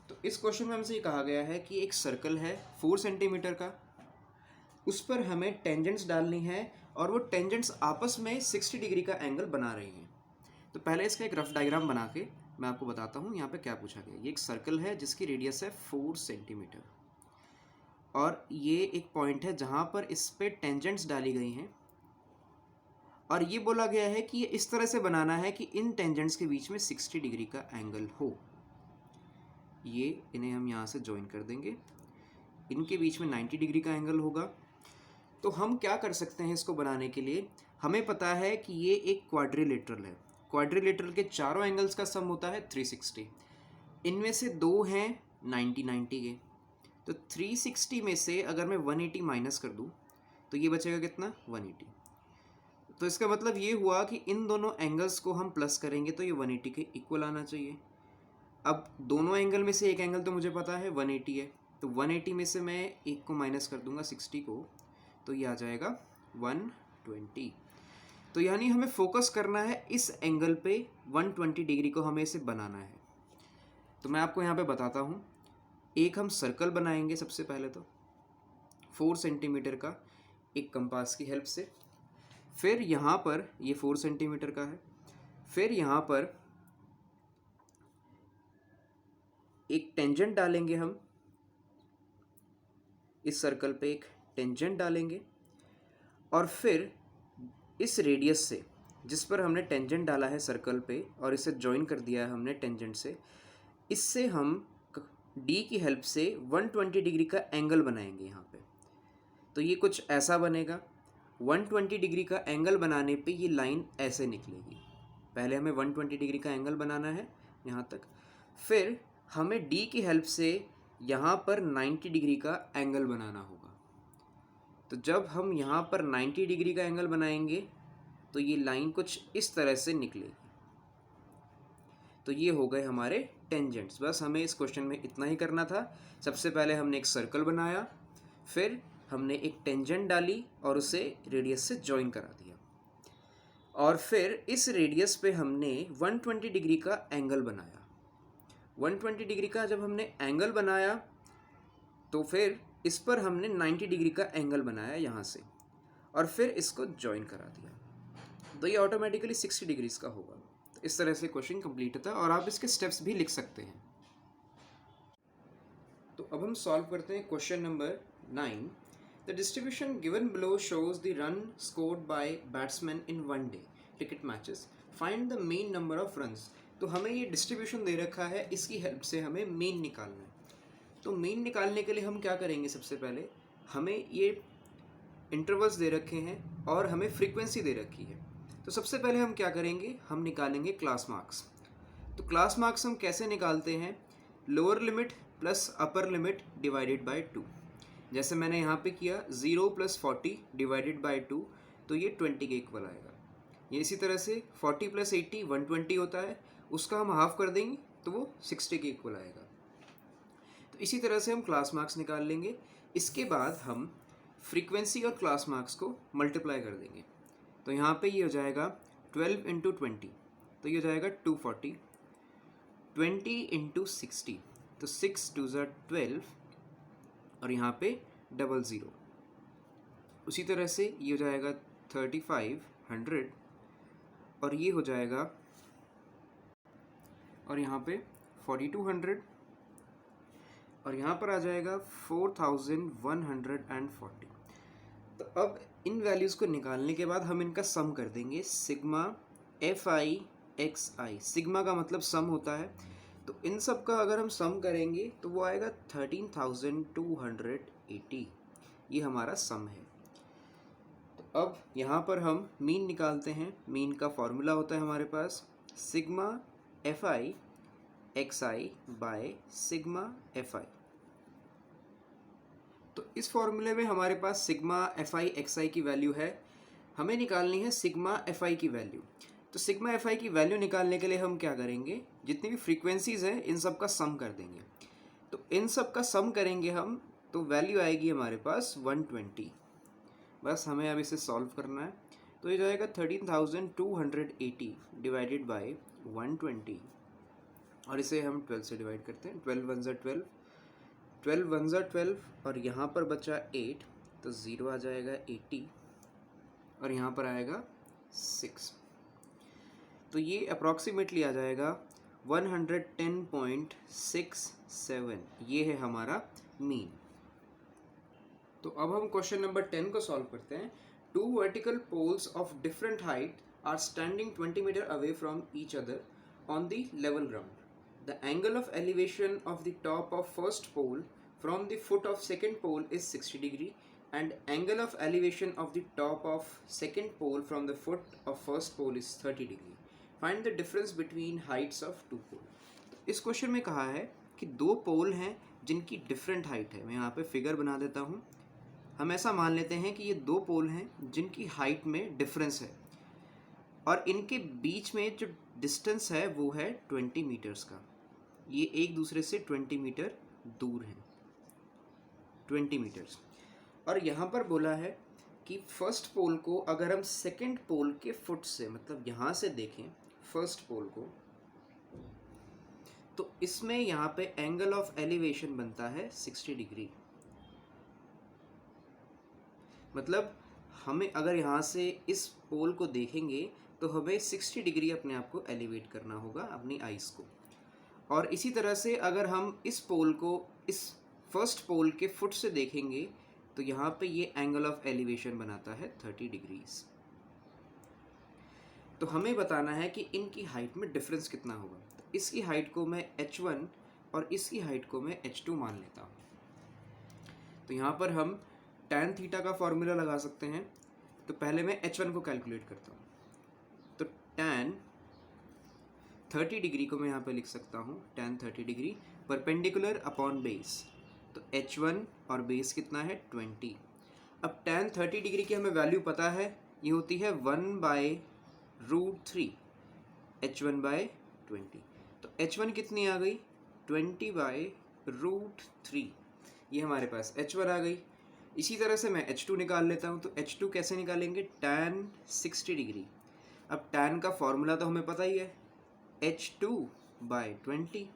तो इस क्वेश्चन में हमसे ये कहा गया है कि एक सर्कल है 4 सेंटीमीटर का, उस पर हमें टेंजेंट्स डालनी है और वो टेंजेंट्स आपस में 60 डिग्री का एंगल बना रही हैं। तो पहले इसका एक रफ डायग्राम बना के मैं आपको बताता हूँ यहाँ पे क्या पूछा गया। ये एक सर्कल है जिसकी रेडियस है 4 सेंटीमीटर और ये एक पॉइंट है जहाँ पर इस पे टेंजेंट्स डाली गई हैं और ये बोला गया है कि ये इस तरह से बनाना है कि इन टेंजेंट्स के बीच में 60 डिग्री का एंगल हो। ये इन्हें हम यहाँ से ज्वाइन कर देंगे, इनके बीच में 90 डिग्री का एंगल होगा। तो हम क्या कर सकते हैं इसको बनाने के लिए, हमें पता है कि ये एक क्वाड्रिलेटरल है। क्वाड्रिलेटरल के चारों एंगल्स का सम होता है 360। इनमें से दो हैं 90 के, तो 360 में से अगर मैं 180 माइनस कर दूं तो ये बचेगा कितना 180। तो इसका मतलब ये हुआ कि इन दोनों एंगल्स को हम प्लस करेंगे तो ये 180 के इक्वल आना चाहिए। अब दोनों एंगल में से एक एंगल तो मुझे पता है 180 है, तो 180 में से मैं एक को माइनस कर दूंगा 60 को, तो ये आ जाएगा 120। तो यानी हमें फोकस करना है इस एंगल पे 120 डिग्री को हमें इसे बनाना है। तो मैं आपको यहाँ पे बताता हूँ। एक हम सर्कल बनाएंगे सबसे पहले तो 4 सेंटीमीटर का एक कंपास की हेल्प से, फिर यहाँ पर ये 4 सेंटीमीटर का है, फिर यहाँ पर एक टेंजेंट डालेंगे हम, इस सर्कल पे एक टेंजेंट डालेंगे और फिर इस रेडियस से जिस पर हमने टेंजेंट डाला है सर्कल पे और इसे ज्वाइन कर दिया है हमने टेंजेंट से, इससे हम डी की हेल्प से 120 डिग्री का एंगल बनाएंगे यहाँ पे। तो ये कुछ ऐसा बनेगा। 120 डिग्री का एंगल बनाने पे ये लाइन ऐसे निकलेगी। पहले हमें 120 डिग्री का एंगल बनाना है यहाँ तक, फिर हमें डी की हेल्प से यहाँ पर 90 डिग्री का एंगल बनाना होगा। तो जब हम यहाँ पर 90 डिग्री का एंगल बनाएंगे तो ये लाइन कुछ इस तरह से निकलेगी। तो ये हो गए हमारे टेंजेंट्स। बस हमें इस क्वेश्चन में इतना ही करना था। सबसे पहले हमने एक सर्कल बनाया, फिर हमने एक टेंजेंट डाली और उसे रेडियस से ज्वाइन करा दिया और फिर इस रेडियस पे हमने 120 डिग्री का एंगल बनाया। 120 डिग्री का जब हमने एंगल बनाया तो फिर इस पर हमने 90 डिग्री का एंगल बनाया यहाँ से और फिर इसको ज्वाइन करा दिया, तो ये ऑटोमेटिकली 60 डिग्रीज का होगा। तो इस तरह से क्वेश्चन कंप्लीट होता है और आप इसके स्टेप्स भी लिख सकते हैं। तो अब हम सॉल्व करते हैं question number 9। The distribution given below shows the run scored by batsman in one day cricket matches, find the mean number of runs. तो हमें ये डिस्ट्रीब्यूशन दे रखा है, इसकी हेल्प से हमें मीन निकालना है। तो मीन निकालने के लिए हम क्या करेंगे, सबसे पहले हमें ये इंटरवल्स दे रखे हैं और हमें फ्रीक्वेंसी दे रखी है। तो सबसे पहले हम क्या करेंगे, हम निकालेंगे क्लास मार्क्स। तो क्लास मार्क्स हम कैसे निकालते हैं, lower limit plus upper limit divided by 2। जैसे मैंने यहाँ पे किया 0 + 40 डिवाइडेड बाय 2, तो ये 20 के इक्वल आएगा। ये इसी तरह से 40 + 80 120 होता है, उसका हम हाफ कर देंगे तो वो 60 के इक्वल आएगा। तो इसी तरह से हम क्लास मार्क्स निकाल लेंगे। इसके बाद हम फ्रीक्वेंसी और क्लास मार्क्स को मल्टीप्लाई कर देंगे। तो यहाँ पे ये हो जाएगा 12 × 20, तो ये हो जाएगा 240, 20 × 60, तो 6 2 12 और यहाँ पे 00। उसी तरह से ये हो जाएगा 3500 और ये हो जाएगा और यहाँ पे 4200 और यहाँ पर आ जाएगा 4140। तो अब इन वैल्यूज़ को निकालने के बाद हम इनका सम कर देंगे, sigma F I X I. Sigma का मतलब सम होता है, तो इन सब का अगर हम सम करेंगे तो वो आएगा 13,280। ये हमारा सम है। तो अब यहाँ पर हम मीन निकालते हैं। मीन का फॉर्मूला होता है हमारे पास sigma F I X I by sigma F I. तो इस फॉर्मूले में हमारे पास sigma F I X I की वैल्यू है, हमें निकालनी है सिग्मा एफ आई की वैल्यू। तो सिग्मा एफ आई की वैल्यू निकालने के लिए हम क्या करेंगे, जितनी भी फ्रीक्वेंसीज हैं इन सब का सम कर देंगे। तो इन सब का सम करेंगे हम, तो वैल्यू आएगी हमारे पास 120। बस हमें अब इसे सॉल्व करना है। तो ये जाएगा 13,280 डिवाइडेड बाई 120, और इसे हम 12 से डिवाइड करते हैं। 12 वन ज़ा 12, 12 वन ज़ा 12, और यहाँ पर बचा 8, तो 0 आ जाएगा 80, और यहाँ पर आएगा 6। तो ये अप्रॉक्सीमेटली आ जाएगा 110.67। ये है हमारा मीन। तो अब हम क्वेश्चन नंबर 10 को सॉल्व करते हैं। 2 vertical poles of different height are standing 20 metre away from each other on the level ground. The angle of elevation of the top of first pole from the foot of second pole is 60 degree, and angle of elevation of the top of second pole from the foot of first pole is 30 degree. Find the difference between heights of two pole. तो इस question में कहा है कि दो पोल हैं जिनकी different height है। मैं यहाँ पे फिगर बना देता हूँ। हम ऐसा मान लेते हैं कि ये दो पोल हैं जिनकी हाइट में डिफरेंस है, और इनके बीच में जो डिस्टेंस है वो है 20 मीटर्स का। ये एक दूसरे से 20 मीटर दूर हैं, 20 मीटर्स। और यहाँ पर बोला है कि फर्स्ट पोल को अगर हम सेकंड पोल के फुट से, मतलब यहाँ से देखें फर्स्ट पोल को, तो इसमें यहाँ पे एंगल ऑफ एलिवेशन बनता है 60 डिग्री। मतलब हमें अगर यहाँ से इस पोल को देखेंगे तो हमें 60 डिग्री अपने आप को एलिवेट करना होगा, अपनी आइज़ को। और इसी तरह से अगर हम इस पोल को इस फर्स्ट पोल के फुट से देखेंगे तो यहाँ पे ये एंगल ऑफ एलिवेशन बनाता है 30 डिग्रीज। तो हमें बताना है कि इनकी हाइट में डिफरेंस कितना होगा। तो इसकी हाइट को मैं h1 और इसकी हाइट को मैं h2 मान लेता हूँ। तो यहाँ पर हम tan थीटा का फॉर्मूला लगा सकते हैं। तो पहले मैं h1 को कैलकुलेट करता हूँ। तो tan 30 डिग्री को मैं यहाँ पे लिख सकता हूँ, tan 30 degree perpendicular upon base. तो h1 और बेस कितना है 20। अब tan 30 डिग्री की हमें वैल्यू पता है, ये होती है 1/√3 h1/20। तो h1 कितनी आ गई 20/√3। ये हमारे पास h1 आ गई। इसी तरह से मैं h2 निकाल लेता हूँ। तो h2 कैसे निकालेंगे, tan 60 डिग्री। अब tan का फॉर्मूला तो हमें पता ही है, h2/20।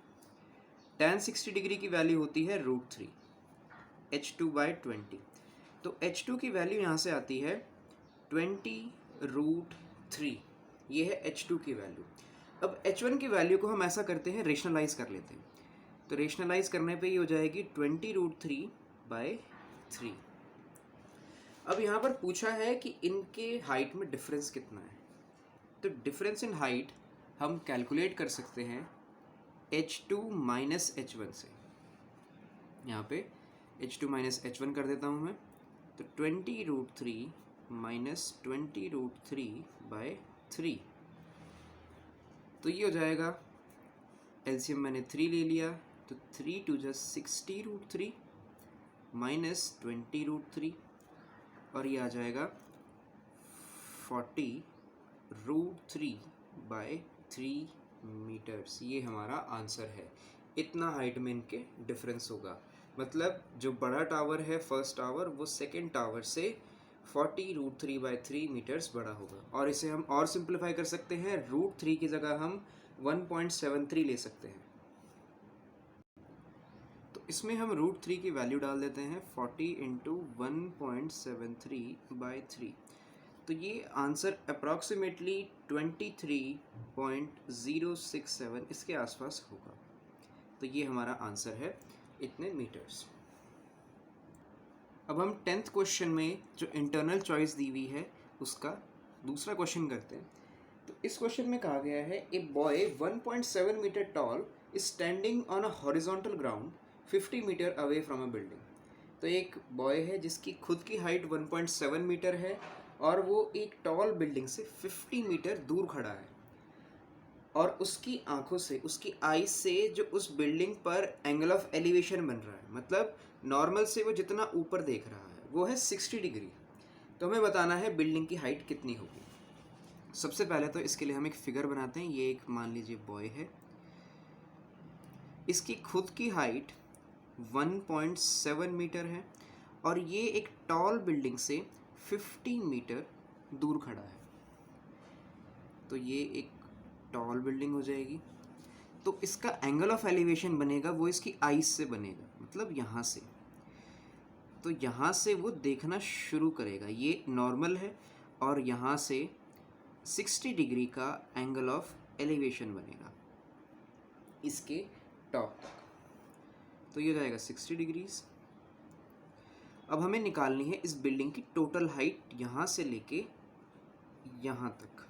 tan 60 डिग्री की वैल्यू होती है √3 h2/20। तो h2 की वैल्यू यहाँ से आती है 20√3। ये है h2 की वैल्यू। अब h1 की वैल्यू को हम ऐसा करते हैं, रेशनलाइज कर लेते हैं। तो रेशनलाइज करने पे ये हो जाएगी 20√3/3। अब यहाँ पर पूछा है कि इनके हाइट में डिफरेंस कितना है। तो डिफरेंस इन हाइट हम कैलकुलेट कर सकते हैं h2 माइनस h1 से। यहाँ पे h2 माइनस h1 कर देता हूँ मैं। तो 20√3 माइनस 20√3/3। तो ये हो जाएगा, एलसीएम मैंने 3 ले लिया, तो 3 × 2 = 60√3 माइनस 20√3, और ये आ जाएगा 40√3/3 मीटर्स। ये हमारा आंसर है। इतना हाइट में इनके डिफरेंस होगा। मतलब जो बड़ा टावर है फर्स्ट टावर, वो सेकंड टावर से 40√3/3 मीटर्स बड़ा होगा। और इसे हम और सिंप्लीफाई कर सकते हैं, √3 की जगह हम 1.73 ले सकते हैं। तो इसमें हम √3 की वैल्यू डाल देते हैं, 40 × 1.73/3। तो ये आंसर अप्रॉक्सीमेटली 23.067 इसके आसपास होगा। तो ये हमारा आंसर है। इतने मीटर्स। अब हम 10th क्वेश्चन में जो इंटरनल चॉइस दी हुई है उसका दूसरा क्वेश्चन करते हैं। तो इस क्वेश्चन में कहा गया है a boy 1.7 metre tall is standing on a horizontal ground 50 metre away from a building. तो एक बॉय है जिसकी खुद की हाइट 1.7 मीटर है और वो एक टॉल बिल्डिंग से 50 मीटर दूर खड़ा है और उसकी आंखों से, उसकी आईज से जो उस बिल्डिंग पर एंगल ऑफ एलिवेशन बन रहा है, मतलब नॉर्मल से वो जितना ऊपर देख रहा है वो है 60 डिग्री। तो हमें बताना है बिल्डिंग की हाइट कितनी होगी। सबसे पहले तो इसके लिए हम एक फिगर बनाते हैं। ये एक मान लीजिए बॉय है, इसकी खुद की हाइट 1.7 मीटर है और ये एक टॉल बिल्डिंग से 50 मीटर दूर खड़ा है। तो ये एक टॉल बिल्डिंग हो जाएगी। तो इसका एंगल ऑफ एलिवेशन बनेगा वो इसकी आईज से बनेगा, मतलब यहाँ से। तो यहाँ से वो देखना शुरू करेगा, ये नॉर्मल है और यहाँ से 60 डिग्री का एंगल ऑफ एलिवेशन बनेगा इसके टॉप तक। तो ये हो जाएगा 60 डिग्रीज। अब हमें निकालनी है इस बिल्डिंग की टोटल हाइट यहाँ से लेके यहाँ तक।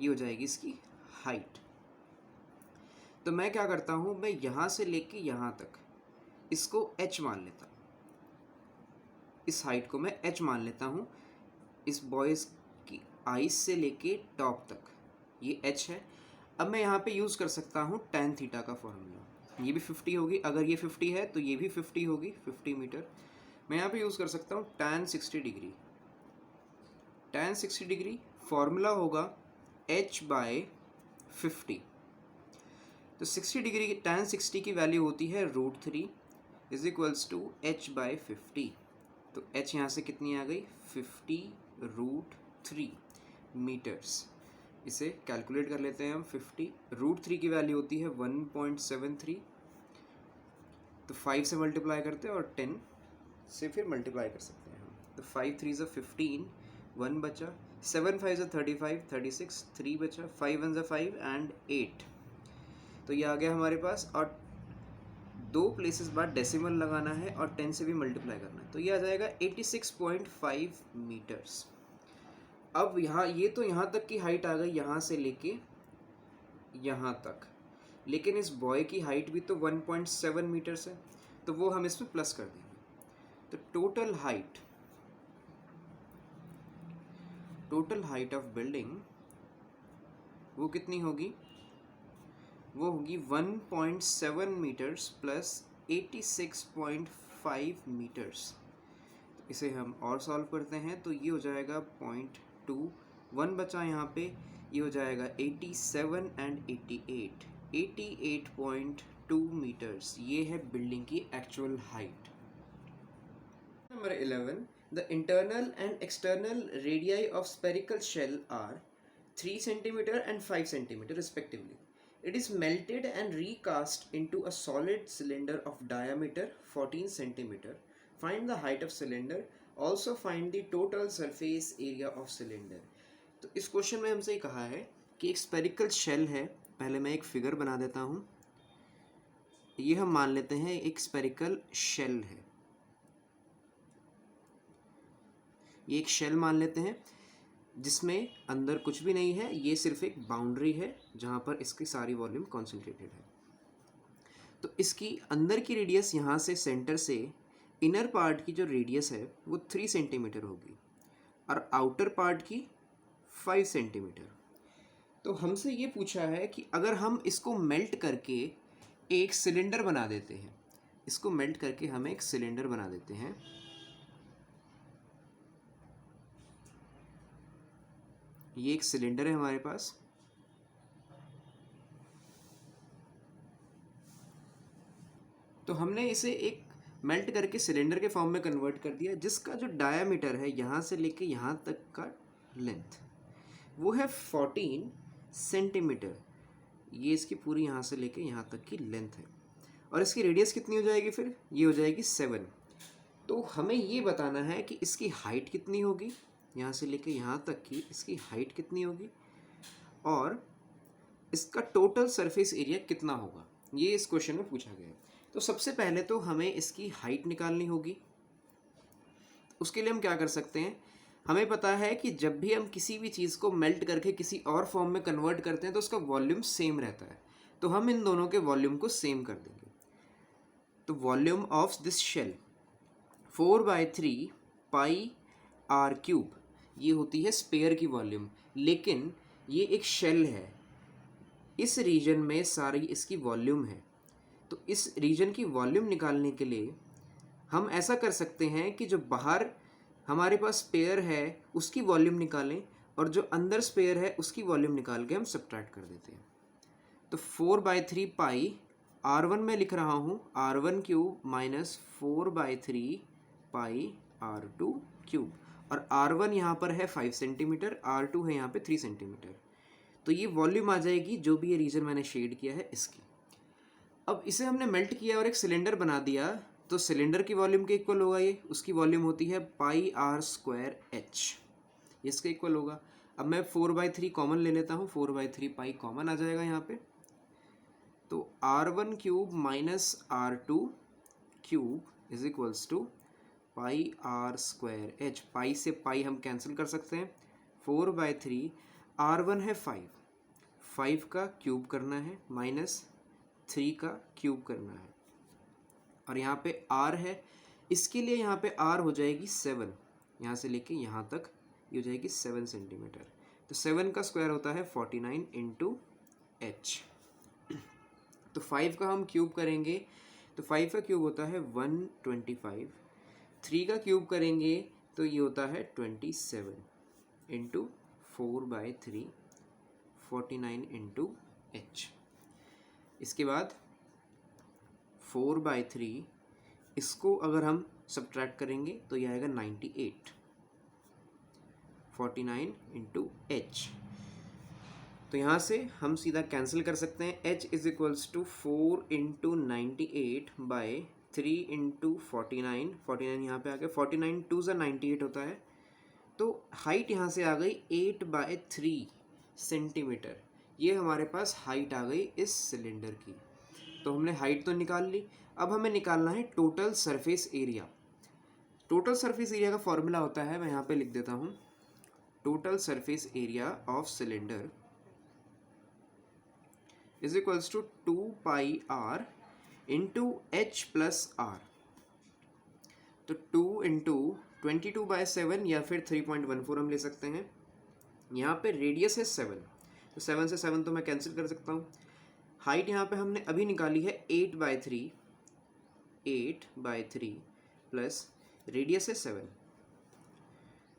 ये हो जाएगी इसकी हाइट। तो मैं क्या करता हूँ, मैं यहाँ से लेके यहाँ तक इसको h मान लेता हूँ। इस हाइट को मैं h मान लेता हूँ। इस बॉयज़ की आईज से लेके टॉप तक ये h है। अब मैं यहाँ पे यूज़ कर सकता हूँ tan थीटा का फॉर्मूला। ये भी 50 होगी, अगर ये 50 है तो ये भी 50 होगी, 50 मीटर। मैं यहाँ पे यूज़ कर सकता हूँ tan 60 degree. tan 60 degree formula होगा h/50। तो 60 डिग्री की tan 60 की वैल्यू होती है √3 इज इक्वल्स टू h/50। तो h यहाँ से कितनी आ गई, 50√3 मीटर्स। इसे कैलकुलेट कर लेते हैं हम। 50√3 की वैल्यू होती है 1.73। तो 5 से मल्टीप्लाई करते हैं और 10 से फिर मल्टीप्लाई कर सकते हैं हम। तो 5 3 ज़ा 15, 1 बचा, 7 5 ज़ा 35, 36, 3 बचा, 5 1 ज़ा 5 एंड 8। तो ये आ गया हमारे पास। और 2 प्लेसेस बाद डेसिमल लगाना है और 10 से भी मल्टीप्लाई करना है। तो ये आ जाएगा 86.5 मीटर्स। अब यहाँ ये तो यहाँ तक की हाइट आ गई, यहाँ से लेके यहाँ तक। लेकिन इस बॉय की हाइट भी तो 1.7 मीटर्स है, तो वो हम इसमें प्लस कर देंगे। तो टोटल हाइट ऑफ बिल्डिंग वो कितनी होगी, वो होगी 1.7 मीटर्स प्लस 86.5 मीटर्स। इसे हम और सॉल्व करते हैं तो ये हो जाएगा 0.2, 1 बचा यहाँ पे, ये हो जाएगा 87 एंड 88, 88.2 मीटर्स। ये है बिल्डिंग की actual height. Number 11, the internal and external radii of spherical shell are 3 centimeter and 5 centimeter respectively. It is melted and recast into a solid cylinder of diameter 14 centimeter. Find the height of cylinder. Also find the total surface area of cylinder. तो इस question में हमसे कहा है कि एक spherical shell है। पहले मैं एक फिगर बना देता हूँ। ये हम मान लेते हैं एक स्पेरिकल शेल है। ये एक शेल मान लेते हैं जिसमें अंदर कुछ भी नहीं है, ये सिर्फ एक बाउंड्री है जहाँ पर इसकी सारी वॉल्यूम कॉन्सेंट्रेटेड है। तो इसकी अंदर की रेडियस यहाँ से सेंटर से इनर पार्ट की जो रेडियस है वो 3 सेंटीमीटर होगी और आउटर पार्ट की 5 सेंटीमीटर। तो हमसे ये पूछा है कि अगर हम इसको मेल्ट करके एक सिलेंडर बना देते हैं, इसको मेल्ट करके हम एक सिलेंडर बना देते हैं, ये एक सिलेंडर है हमारे पास। तो हमने इसे एक मेल्ट करके सिलेंडर के फॉर्म में कन्वर्ट कर दिया, जिसका जो डायामीटर है यहाँ से लेके यहाँ तक का लेंथ वो है 14 सेंटीमीटर। ये इसकी पूरी यहाँ से लेके यहाँ तक की लेंथ है और इसकी रेडियस कितनी हो जाएगी, फिर ये हो जाएगी 7। तो हमें ये बताना है कि इसकी हाइट कितनी होगी, यहाँ से लेके यहाँ तक की इसकी हाइट कितनी होगी और इसका टोटल सरफेस एरिया कितना होगा। ये इस क्वेश्चन में पूछा गया है। तो सबसे पहले तो हमें इसकी हाइट निकालनी होगी। उसके लिए हम क्या कर सकते हैं, हमें पता है कि जब भी हम किसी भी चीज़ को मेल्ट करके किसी और फॉर्म में कन्वर्ट करते हैं तो उसका वॉल्यूम सेम रहता है। तो हम इन दोनों के वॉल्यूम को सेम कर देंगे। तो volume of this shell 4/3 pi r cube, ये होती है स्पेयर की वॉल्यूम, लेकिन ये एक शेल है, इस रीजन में सारी इसकी वॉल्यूम है। तो इस रीजन की वॉल्यूम निकालने के लिए हम ऐसा कर सकते हैं कि जो बाहर हमारे पास स्पेयर है उसकी वॉल्यूम निकालें और जो अंदर स्पेयर है उसकी वॉल्यूम निकाल के हम सब्ट्रैक्ट कर देते हैं। तो 4/3 पाई R1 में लिख रहा हूँ R1 क्यूब माइनस 4/3 पाई R2 क्यूब, और R1 यहाँ पर है 5 सेंटीमीटर, R2 है यहाँ पे 3 सेंटीमीटर। तो ये वॉल्यूम आ जाएगी जो भी ये रीजन मैंने शेड किया है इसकी। अब इसे हमने मेल्ट किया और एक सिलेंडर बना दिया, तो सिलेंडर की वॉल्यूम के इक्वल होगा ये, उसकी वॉल्यूम होती है पाई आर स्क्वायर एच, इसके इक्वल होगा। अब मैं 4/3 कॉमन ले लेता हूँ, 4/3 पाई कॉमन आ जाएगा यहाँ पे। तो R1 cube minus R2 cube is equals to pi R square H, pi से पाई हम कैंसिल कर सकते हैं। 4/3 R1 है 5 का क्यूब करना है माइनस 3 का क्यूब करना है, और यहाँ पे R है, इसके लिए यहाँ पे R हो जाएगी 7, यहाँ से लेके यहाँ तक ये हो जाएगी 7 सेंटीमीटर। तो 7 का स्क्वायर होता है 49 इंटू एच। तो 5 का हम क्यूब करेंगे तो 5 का क्यूब होता है 125, 3 का क्यूब करेंगे तो ये होता है 27 इंटू 4/3 49 इंटू एच। इसके बाद 4/3 इसको अगर हम सब्ट्रैक्ट करेंगे तो ये आएगा 98, 49 इंटू एच। तो यहाँ से हम सीधा कैंसिल कर सकते हैं, h is equals to 4 into 98/3 into 49, 49 यहाँ पे आ गया, 49 2 ज़ा 98 होता है। तो हाइट यहाँ से आ गई 8/3 सेंटीमीटर, ये हमारे पास हाइट आ गई इस सिलेंडर की। तो हमने हाइट तो निकाल ली, अब हमें निकालना है total surface area. Total surface area का फॉर्मूला होता है, मैं यहाँ पे लिख देता हूँ, total surface area of cylinder is equals to 2 pi r into h plus r. तो 2 इंटू 22/7 या फिर 3.14 हम ले सकते हैं। यहाँ पे रेडियस है 7, तो 7 से 7 तो मैं कैंसिल कर सकता हूँ। हाइट यहाँ पे हमने अभी निकाली है 8/3 प्लस रेडियस है 7,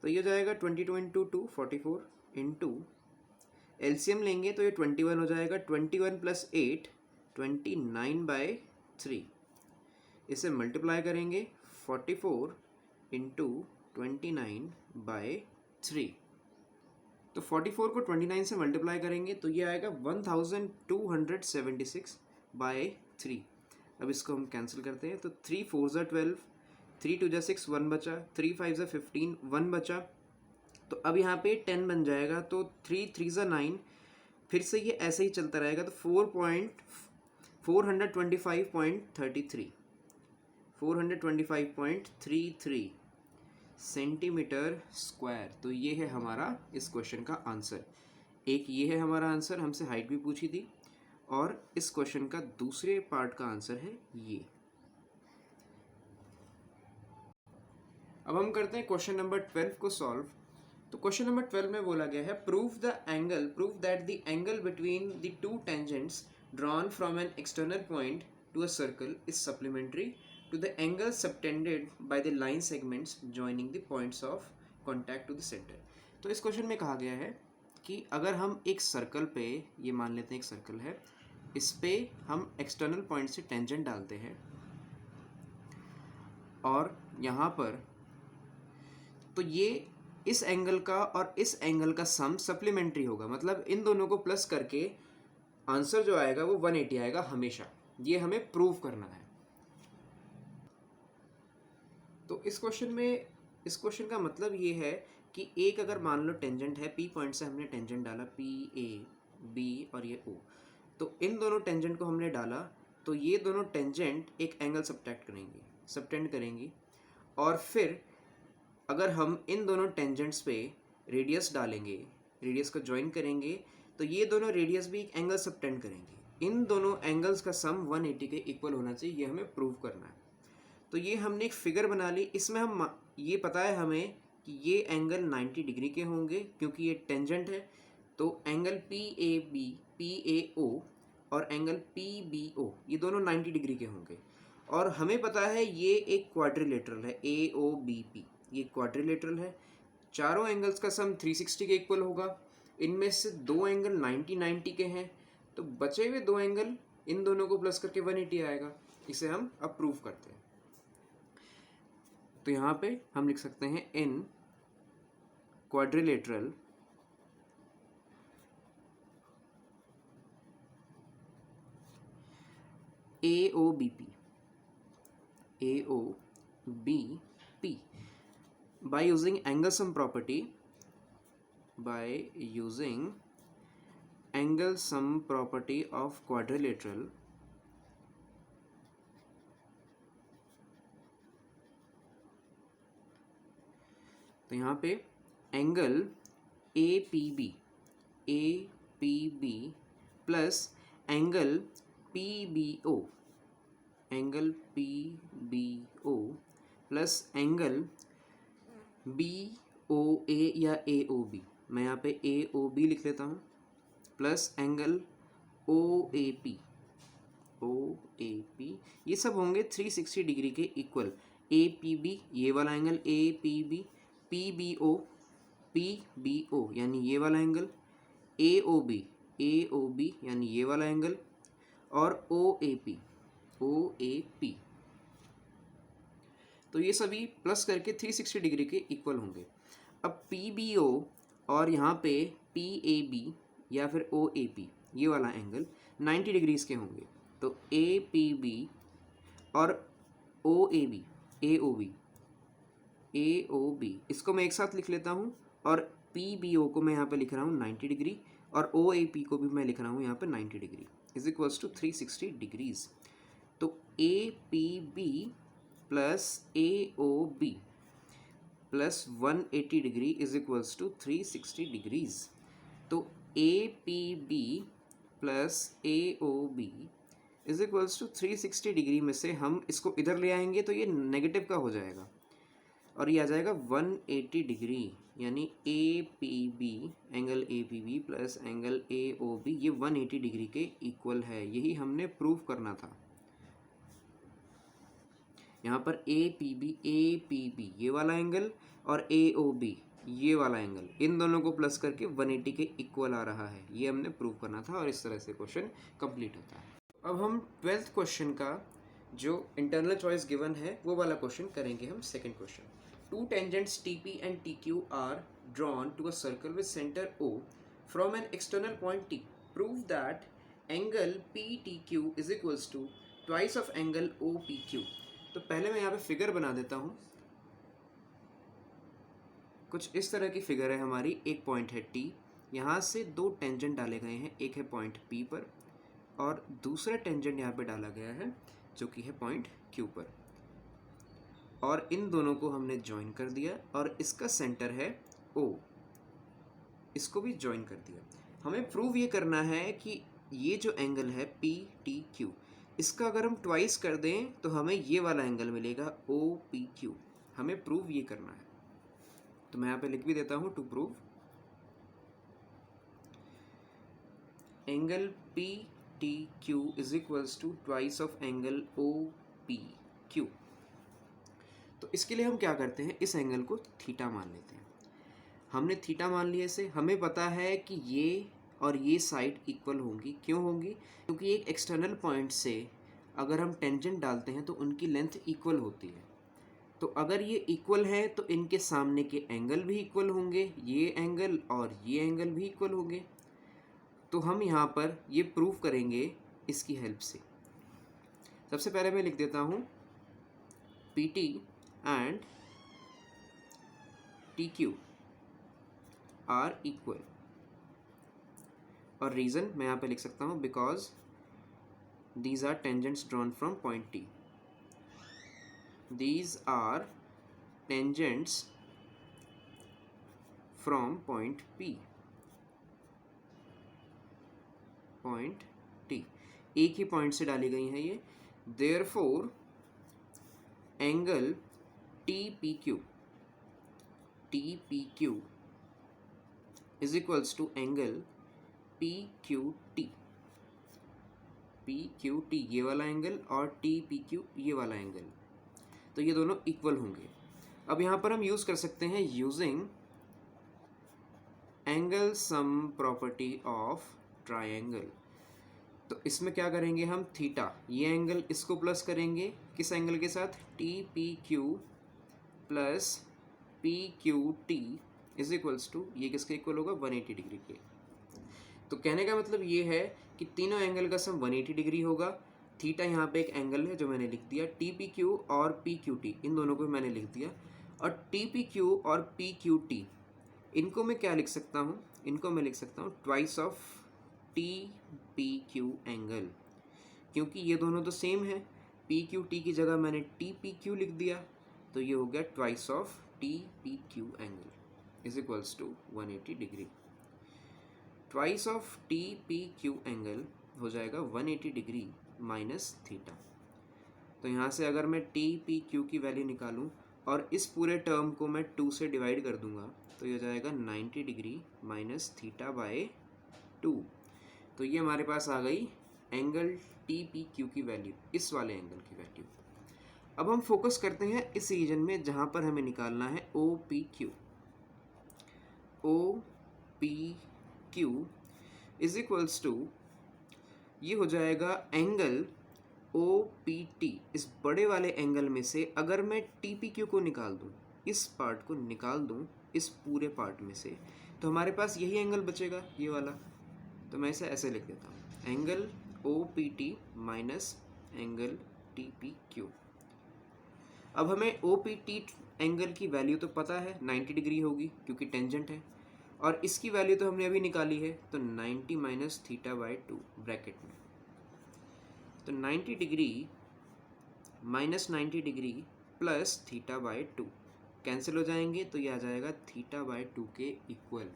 तो ये हो जाएगा 22 इंटू 2 44 इंटू एलसीएम लेंगे तो ये 21 हो जाएगा, 21 प्लस 8 29/3, इसे मल्टीप्लाई करेंगे 44 इंटू 29/3। तो 44 को 29 से मल्टीप्लाई करेंगे तो ये आएगा 1276/3। अब इसको हम कैंसिल करते हैं, तो 3 4 ज़ा 12, 3 2 ज़ा 6 1 बचा, 3 5 ज़ा 15 1 बचा। तो अब यहाँ पे 10 बन जाएगा, तो 3 3 ज़ा 9, फिर से ये ऐसे ही चलता रहेगा। तो 425.33 सेंटीमीटर स्क्वायर। तो ये है हमारा इस क्वेश्चन का आंसर। एक ये है हमारा आंसर, हमसे हाइट भी पूछी थी, और इस क्वेश्चन का दूसरे पार्ट का आंसर है ये। अब हम करते हैं क्वेश्चन नंबर 12 को सॉल्व। तो क्वेश्चन नंबर 12 में बोला गया है prove that the angle between the two tangents drawn from an external point to a circle is supplementary to the angle subtended by the line segments joining the points of contact to the centre. तो इस question में कहा गया है कि अगर हम एक सर्कल पे, ये मान लेते हैं एक सर्कल है, इस पे हम एक्सटर्नल पॉइंट से टेंजेंट डालते हैं और यहाँ पर, तो ये इस एंगल का और इस एंगल का सम सप्लीमेंट्री होगा, मतलब इन दोनों को प्लस करके आंसर जो आएगा वो 180 आएगा हमेशा। ये हमें प्रूव करना है। तो इस क्वेश्चन का मतलब ये है कि एक अगर मान लो टेंजेंट है, पी पॉइंट से हमने टेंजेंट डाला, पी ए बी और ये ओ, तो इन दोनों टेंजेंट को हमने डाला तो ये दोनों टेंजेंट एक एंगल सबटेंड करेंगी और फिर अगर हम इन दोनों टेंजेंट्स पे रेडियस डालेंगे, रेडियस को ज्वाइन करेंगे, तो ये दोनों रेडियस भी एक एंगल सबटेंड करेंगे। इन दोनों एंगल्स का सम 180 के इक्वल होना चाहिए, ये हमें प्रूव करना है। तो ये हमने एक फिगर बना ली, इसमें हम ये पता है हमें कि ये एंगल 90 डिग्री के होंगे क्योंकि ये टेंजेंट है। तो एंगल PAO और एंगल PBO ये दोनों 90 डिग्री के होंगे। और हमें पता है ये एक क्वाड्रिलेटरल है, AOBP ये क्वाड्रिलेटरल है। चारों एंगल्स का सम 360 के इक्वल होगा। इनमें से दो एंगल 90 के हैं, तो बचे हुए दो एंगल इन दोनों को प्लस करके 180 आएगा। इसे हम अब प्रूव करते हैं। तो यहाँ पे हम लिख सकते हैं इन quadrilateral AOBP by using angle sum property of quadrilateral, तो यहाँ पे angle APB plus angle PBO plus angle BOA या AOB, मैं यहाँ पे AOB लिख लेता हूँ, प्लस एंगल OAP, ये सब होंगे 360 डिग्री के इक्वल। APB ये वाला एंगल APB, PBO यानी ये वाला एंगल, AOB यानी ये वाला एंगल, और OAP। तो ये सभी प्लस करके 360 डिग्री के इक्वल होंगे। अब PBO और यहाँ पे PAB या फिर OAP ये वाला एंगल 90 डिग्रीज के होंगे। तो APB और AOB इसको मैं एक साथ लिख लेता हूँ, और PBO को मैं यहाँ पे लिख रहा हूँ 90 डिग्री, और OAP को भी मैं लिख रहा हूँ यहाँ पे 90 degree, is equals to 360 degrees. तो APB plus AOB plus 180 degree is equals to 360 degrees. तो APB plus AOB is equals to 360 degree में से हम इसको इधर ले आएंगे तो ये नेगेटिव का हो जाएगा और ये आ जाएगा 180 डिग्री, यानी APB angle APB plus angle AOB ये 180 डिग्री के इक्वल है। यही हमने प्रूव करना था। यहाँ पर APB ये वाला एंगल और AOB ये वाला एंगल, इन दोनों को प्लस करके 180 के इक्वल आ रहा है। ये हमने प्रूव करना था और इस तरह से क्वेश्चन कंप्लीट होता है। अब हम 12th क्वेश्चन का जो इंटरनल चॉइस गिवन है वो वाला क्वेश्चन करेंगे हम। Second question, two tangents TP and TQ are drawn to a circle with center O from an external point T. Prove that angle PTQ is equals to twice of angle OPQ. तो पहले मैं यहाँ पे figure बना देता हूँ। कुछ इस तरह की फिगर है हमारी। एक पॉइंट है T, यहाँ से दो टेंजेंट डाले गए हैं, एक है पॉइंट P पर और दूसरा टेंजेंट यहाँ पे डाला गया है जो कि है पॉइंट Q पर, और इन दोनों को हमने ज्वाइन कर दिया और इसका सेंटर है O, इसको भी ज्वाइन कर दिया। हमें प्रूव ये करना है कि ये जो एंगल है PTQ, इसका अगर हम ट्वाइस कर दें तो हमें ये वाला एंगल मिलेगा OPQ। हमें प्रूव ये करना है, तो मैं यहाँ पे लिख भी देता हूँ। To prove angle PTQ is equals to twice of angle OPQ। तो इसके लिए हम क्या करते हैं, इस एंगल को थीटा मान लेते हैं। हमने थीटा मान लिया इसे। हमें पता है कि ये और ये साइड इक्वल होंगी। क्यों होंगी? क्योंकि एक एक्सटर्नल पॉइंट से अगर हम टेंजेंट डालते हैं तो उनकी लेंथ इक्वल होती है। तो अगर ये इक्वल है तो इनके सामने के एंगल भी इक्वल होंगे, ये एंगल और ये एंगल भी इक्वल होंगे। तो हम यहाँ पर ये प्रूव करेंगे इसकी हेल्प से। सबसे पहले मैं लिख देता हूँ PT and TQ are equal, और रीज़न मैं यहाँ पे लिख सकता हूँ because these are tangents drawn from point T. These are tangents from point P, point T, एक ही पॉइंट से डाली गई हैं ये. Therefore angle TPQ is equals to angle PQT. ये वाला एंगल और TPQ ये वाला एंगल, तो ये दोनों इक्वल होंगे. अब यहाँ पर हम यूज़ कर सकते हैं using angle sum property of triangle. तो इसमें क्या करेंगे हम, थीटा, ये एंगल इसको प्लस करेंगे किस एंगल के साथ, TPQ plus PQT is equals to, ये किसके इक्वल होगा, 180 डिग्री के. तो कहने का मतलब ये है कि तीनों एंगल का सम 180 डिग्री होगा. थीटा यहाँ पे एक एंगल है जो मैंने लिख दिया, TPQ और PQT इन दोनों को मैंने लिख दिया. और TPQ और PQT इनको मैं क्या लिख सकता हूँ, इनको मैं लिख सकता हूँ ट्वाइस ऑफ TPQ एंगल, क्योंकि ये दोनों तो सेम है. PQT की जगह मैंने TPQ लिख दिया, तो ये हो गया twice of TPQ angle is equals to 180 degree. Twice of TPQ angle हो जाएगा 180 डिग्री माइनस थीटा. तो यहाँ से अगर मैं TPQ की वैल्यू निकालूँ और इस पूरे टर्म को मैं 2 से डिवाइड कर दूंगा, तो ये हो जाएगा 90 डिग्री माइनस थीटा बाय 2. तो ये हमारे पास आ गई एंगल TPQ की वैल्यू, इस वाले एंगल की वैल्यू. अब हम फोकस करते हैं इस रीजन में जहाँ पर हमें निकालना है OPQ. OPQ is equals to, ये हो जाएगा एंगल OPT. इस बड़े वाले एंगल में से अगर मैं TPQ को निकाल दूँ, इस पार्ट को निकाल दूँ इस पूरे पार्ट में से, तो हमारे पास यही एंगल बचेगा, ये वाला. तो मैं इसे ऐसे लिख देता हूँ, angle OPT minus angle TPQ. अब हमें OPT एंगल की वैल्यू तो पता है 90 डिग्री होगी क्योंकि टेंजेंट है, और इसकी वैल्यू तो हमने अभी निकाली है, तो 90 माइनस थीटा बाई 2 ब्रैकेट में. तो 90 degree minus 90 degree plus theta by 2 cancel हो जाएंगे, तो ये आ जाएगा थीटा बाई 2 के इक्वल.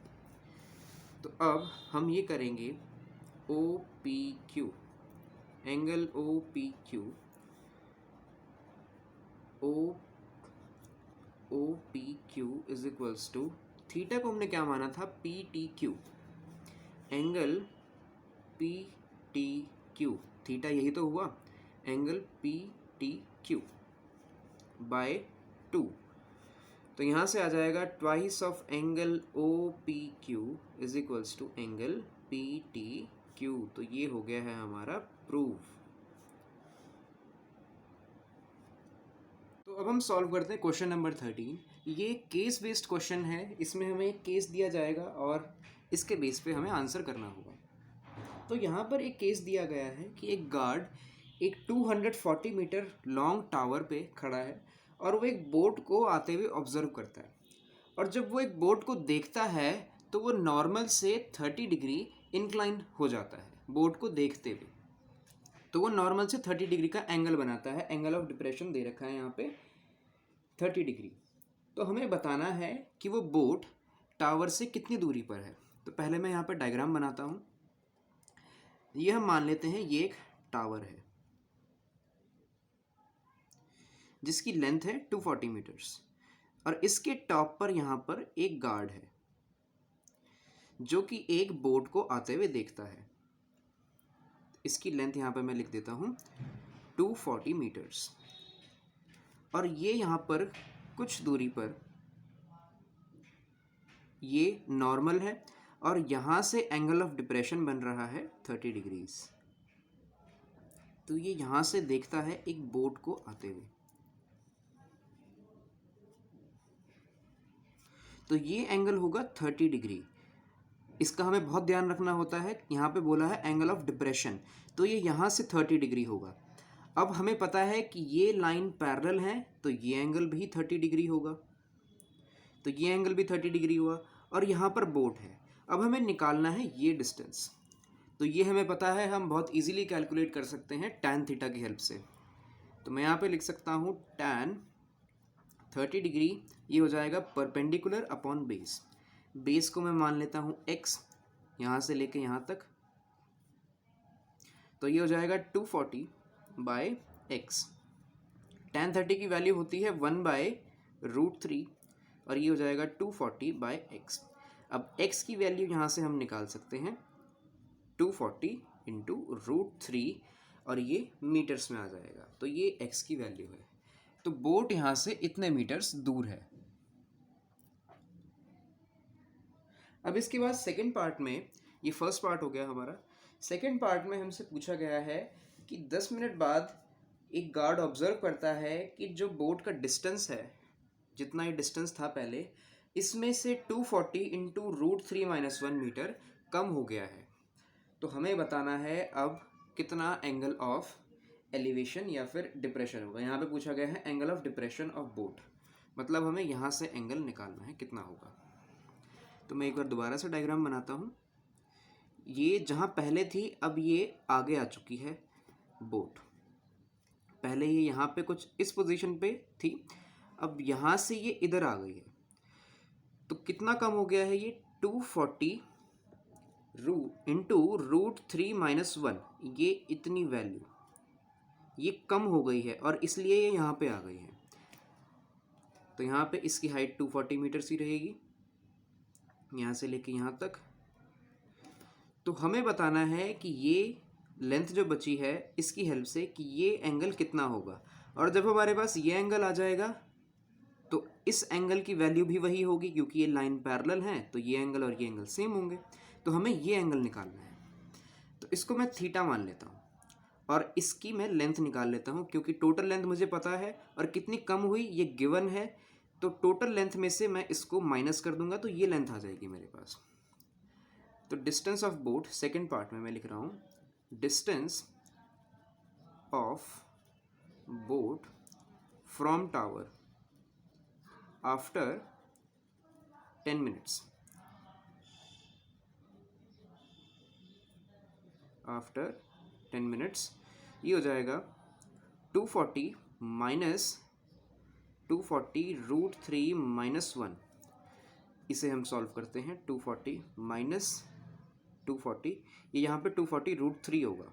तो अब हम ये करेंगे OPQ, angle OPQ, OPQ is equals to, theta को हमने क्या माना था, PTQ, एंगल PTQ, थीटा यही तो हुआ, एंगल PTQ बाय 2. तो यहाँ से आ जाएगा twice of angle OPQ is equals to angle PTQ. तो ये हो गया है हमारा प्रूफ. तो अब हम सॉल्व करते हैं क्वेश्चन नंबर 13. ये केस बेस्ड क्वेश्चन है, इसमें हमें एक केस दिया जाएगा और इसके बेस पे हमें आंसर करना होगा. तो यहाँ पर एक केस दिया गया है कि एक गार्ड एक 240 मीटर लॉन्ग टावर पे खड़ा है और वो एक बोट को आते हुए ऑब्जर्व करता है. और जब वो एक बोट को देखता है तो वो नॉर्मल से 30 डिग्री इंक्लाइन हो जाता है. बोट को देखते हुए तो वो नॉर्मल से 30 डिग्री का एंगल बनाता है. एंगल ऑफ डिप्रेशन दे रखा है यहाँ पे 30 डिग्री. तो हमें बताना है कि वो बोट टावर से कितनी दूरी पर है. तो पहले मैं यहाँ पर डायग्राम बनाता हूँ. ये हम मान लेते हैं ये एक टावर है जिसकी लेंथ है 240 मीटर्स, और इसके टॉप पर यहाँ पर एक गार्ड है जो कि एक बोट को आते हुए देखता है. इसकी लेंथ यहाँ पर मैं लिख देता हूँ 240 मीटर्स, और ये यहाँ पर कुछ दूरी पर ये नॉर्मल है, और यहाँ से एंगल ऑफ डिप्रेशन बन रहा है 30 डिग्रीज. तो ये यहाँ से देखता है एक बोट को आते हुए. तो ये एंगल होगा 30 डिग्री. इसका हमें बहुत ध्यान रखना होता है. यहाँ पे बोला है एंगल ऑफ डिप्रेशन, तो ये यहाँ से 30 डिग्री होगा. अब हमें पता है कि ये लाइन पैरेलल है, तो ये एंगल भी 30 डिग्री होगा. तो ये एंगल भी 30 डिग्री हुआ, और यहाँ पर बोट है. अब हमें निकालना है ये डिस्टेंस. तो ये हमें पता है, हम बहुत इजीली कैलकुलेट कर सकते हैं tan थीटा की हेल्प से। तो मैं यहाँ पे लिख सकता हूँ tan 30 डिग्री, ये हो जाएगा परपेंडिकुलर अपॉन बेस। बेस को मैं मान लेता हूँ x, यहाँ से लेके यहाँ तक, तो ये हो जाएगा 240 बाय x। tan 30 की वैल्यू होती है 1/√3 और ये हो जाएगा 240 बाय x। अब x की वैल्यू यहाँ से हम निकाल सकते हैं 240 इंटू √3 और ये मीटर्स में आ जाएगा, तो ये x की वैल्यू है। तो बोट यहाँ से इतने मीटर्स दूर है। अब इसके बाद सेकंड पार्ट में, ये फर्स्ट पार्ट हो गया हमारा। सेकंड पार्ट में हमसे पूछा गया है कि 10 मिनट बाद एक गार्ड ऑब्जर्व करता है कि जो बोट का डिस्टेंस है, जितना ये डिस्टेंस था पहले, इसमें से 240 इंटू √3 - 1 मीटर कम हो गया है। तो हमें बताना है अब कितना एंगल ऑफ एलिवेशन या फिर डिप्रेशन होगा। यहाँ पे पूछा गया है angle of depression of boat, मतलब हमें यहाँ से एंगल निकालना है कितना होगा। तो मैं एक बार दोबारा से डायग्राम बनाता हूँ। ये जहाँ पहले थी, अब ये आगे आ चुकी है बोट। पहले ये यहाँ पे कुछ इस पोजीशन पे थी, अब यहाँ से ये इधर आ गई है। तो कितना कम हो गया है ये 240 इंटू √3 - 1, ये इतनी वैल्यू ये कम हो गई है और इसलिए ये यहाँ पे आ गई है। तो यहाँ पे इसकी हाइट 240 मीटर्स ही रहेगी, यहाँ से लेके यहाँ तक। तो हमें बताना है कि ये लेंथ जो बची है इसकी हेल्प से कि ये एंगल कितना होगा। और जब हमारे पास ये एंगल आ जाएगा तो इस एंगल की वैल्यू भी वही होगी, क्योंकि ये लाइन पैरेलल है तो ये एंगल और ये एंगल सेम होंगे। तो हमें ये एंगल निकालना है, तो इसको मैं थीटा मान लेता हूँ और इसकी मैं लेंथ निकाल लेता हूँ, क्योंकि टोटल लेंथ मुझे पता है और कितनी कम हुई ये गिवन है। तो टोटल लेंथ में से मैं इसको माइनस कर दूंगा तो ये लेंथ आ जाएगी मेरे पास। तो distance of boat, second part में मैं लिख रहा हूँ distance of boat from tower after 10 minutes, after 10 minutes ये हो जाएगा 240 माइनस 240 √3 - 1। इसे हम सॉल्व करते हैं। 240 माइनस 240, ये यहाँ पे 240 √3 होगा।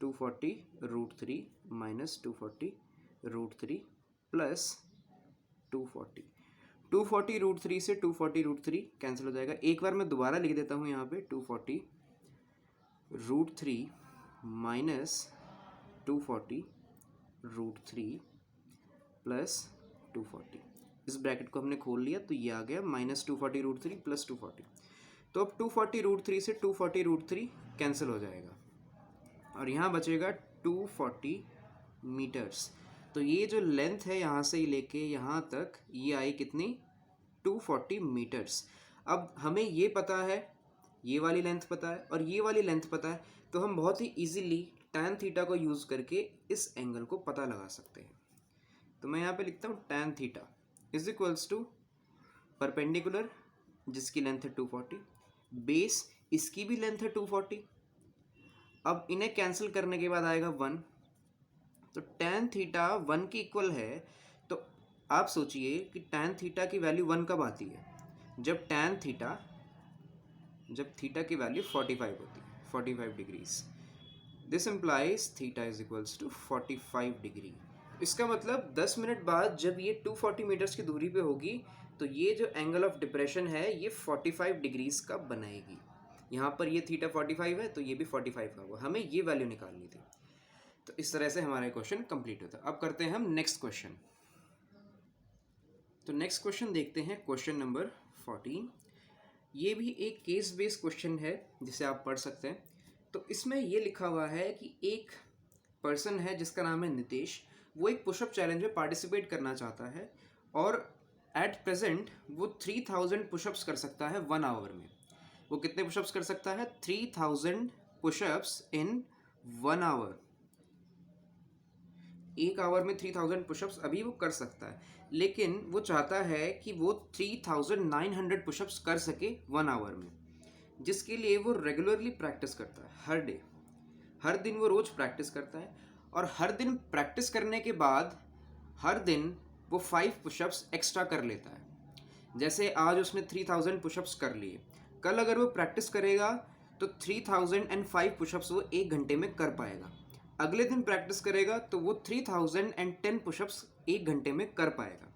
240 √3 माइनस 240 √3 प्लस 240। 240 √3 से 240 √3 कैंसिल हो जाएगा। एक बार मैं दोबारा लिख देता हूँ यहाँ पे 240 √3 माइनस 240 √3 प्लस 240। इस ब्रैकेट को हमने खोल लिया तो ये आ गया माइनस 240 √3 प्लस 240। तो अब 240 √3 से 240 √3 कैंसिल हो जाएगा और यहाँ बचेगा 240 मीटर्स। तो ये जो लेंथ है यहाँ से लेके यहाँ तक, ये आई कितनी 240 मीटर्स। अब हमें ये पता है, ये वाली लेंथ पता है और ये वाली लेंथ पता है, तो हम बहुत ही इजीली tan थीटा को यूज़ करके इस एंगल को पता लगा सकते हैं। तो मैं यहाँ पे लिखता हूँ tan theta is equals to perpendicular, जिसकी लेंथ है 240, बेस इसकी भी लेंथ है 240। अब इन्हें कैंसिल करने के बाद आएगा 1, तो tan थीटा 1 की इक्वल है। तो आप सोचिए कि tan थीटा की वैल्यू 1 कब आती है, जब थीटा की वैल्यू 45 होती है, 45 degrees. This implies theta is equals to 45 degree. इसका मतलब 10 मिनट बाद जब ये 240 मीटर्स की दूरी पे होगी तो ये जो एंगल ऑफ डिप्रेशन है ये 45 डिग्रीज का बनाएगी। यहाँ पर ये थीटा 45 है तो ये भी 45 का होगा। हमें ये वैल्यू निकालनी थी। तो इस तरह से हमारा क्वेश्चन कंप्लीट होता है। अब करते हैं हम नेक्स्ट क्वेश्चन। तो नेक्स्ट क्वेश्चन देखते हैं, क्वेश्चन नंबर 14। ये भी एक केस बेस्ड क्वेश्चन है जिसे आप पढ़ सकते हैं। तो इसमें ये लिखा हुआ है कि एक पर्सन है जिसका नाम है नितेश, वो एक पुशअप चैलेंज में पार्टिसिपेट करना चाहता है और एट प्रेजेंट वो 3000 पुशअप्स कर सकता है 1 आवर में। वो कितने पुशअप्स कर सकता है? 3000 पुशअप्स इन 1 आवर। 1 आवर में 3000 पुशअप्स अभी वो कर सकता है, लेकिन वो चाहता है कि वो 3900 पुशअप्स कर सके 1 आवर में। जिसके लिए वो रेगुलरली प्रैक्टिस करता है, हर डे, हर दिन वो रोज़ प्रैक्टिस करता है, और हर दिन प्रैक्टिस करने के बाद हर दिन वो 5 पुशअप्स एक्स्ट्रा कर लेता है। जैसे आज उसने 3000 पुशअप्स कर लिए, कल अगर वो प्रैक्टिस करेगा तो 3005 पुशअप्स वो 1 घंटे में कर पाएगा। अगले दिन प्रैक्टिस करेगा तो वो 3010 पुशअप्स 1 घंटे में कर पाएगा।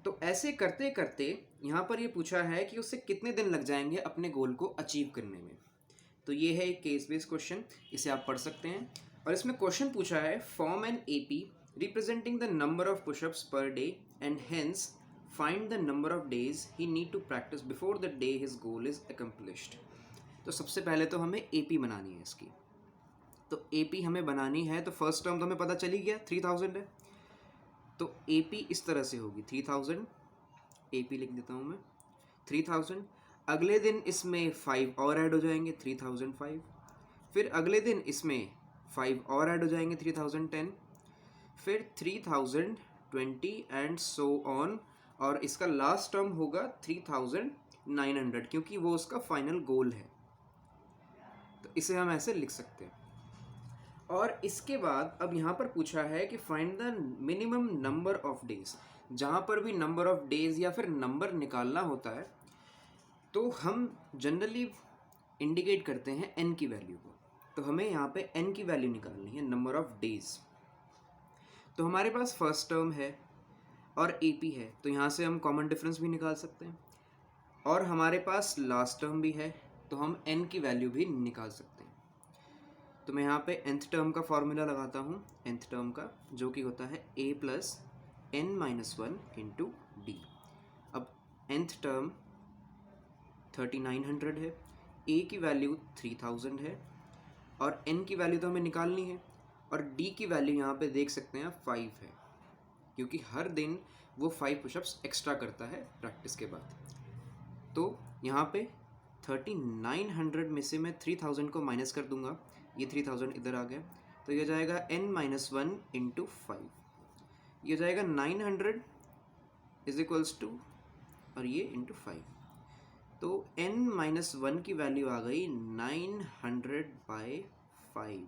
तो ऐसे करते करते यहाँ पर ये पूछा है कि उससे कितने दिन लग जाएंगे अपने गोल को अचीव करने में। तो ये है एक केस बेस्ड क्वेश्चन, इसे आप पढ़ सकते हैं। और इसमें क्वेश्चन पूछा है, form an AP representing the number of pushups per day and hence find the number of days he need to practise before the day his goal is accomplished. तो सबसे पहले तो हमें एपी बनानी है इसकी। तो एपी हमें बनानी है, तो फर्स्ट टर्म तो हमें पता चली गया 3000 है, तो एपी इस तरह से होगी 3000, एपी लिख देता हूँ मैं 3000। अगले दिन इसमें 5 और ऐड हो जाएंगे 3005, फिर अगले दिन इसमें 5 और ऐड हो जाएंगे 3010, फिर 3020 एंड सो ऑन, और इसका लास्ट टर्म होगा 3900 क्योंकि वो उसका फाइनल गोल है। तो इसे हम ऐसे लिख सकते हैं। और इसके बाद अब यहाँ पर पूछा है कि find the minimum number of days. जहाँ पर भी नंबर ऑफ डेज या फिर नंबर निकालना होता है तो हम जनरली इंडिकेट करते हैं n की वैल्यू को। तो हमें यहाँ पे n की वैल्यू निकालनी है, नंबर ऑफ डेज। तो हमारे पास फर्स्ट टर्म है और AP है, तो यहाँ से हम कॉमन डिफरेंस भी निकाल सकते हैं, और हमारे पास लास्ट टर्म भी है तो हम n की वैल्यू भी निकाल सकते हैं। तो मैं यहाँ पे nth टर्म का फॉर्मूला लगाता हूँ, nth टर्म का, जो कि होता है a plus n-1 into D. अब nth टर्म 3900 है, a की वैल्यू 3000 है, और n की वैल्यू तो हमें निकालनी है, और d की वैल्यू यहाँ पे देख सकते हैं 5 है, क्योंकि हर दिन वो 5 पुशअप्स एक्स्ट्रा करता है प्रैक्टिस के बाद। तो यहाँ पे 3900 में से मैं 3000 को माइनस कर दूंगा, ये 3000 इधर आ गया, तो ये जाएगा n-1 इंटू 5, ये जाएगा 900 इज इक्वल्स टू, और ये इंटू 5, तो n-1 की वैल्यू आ गई 900/5।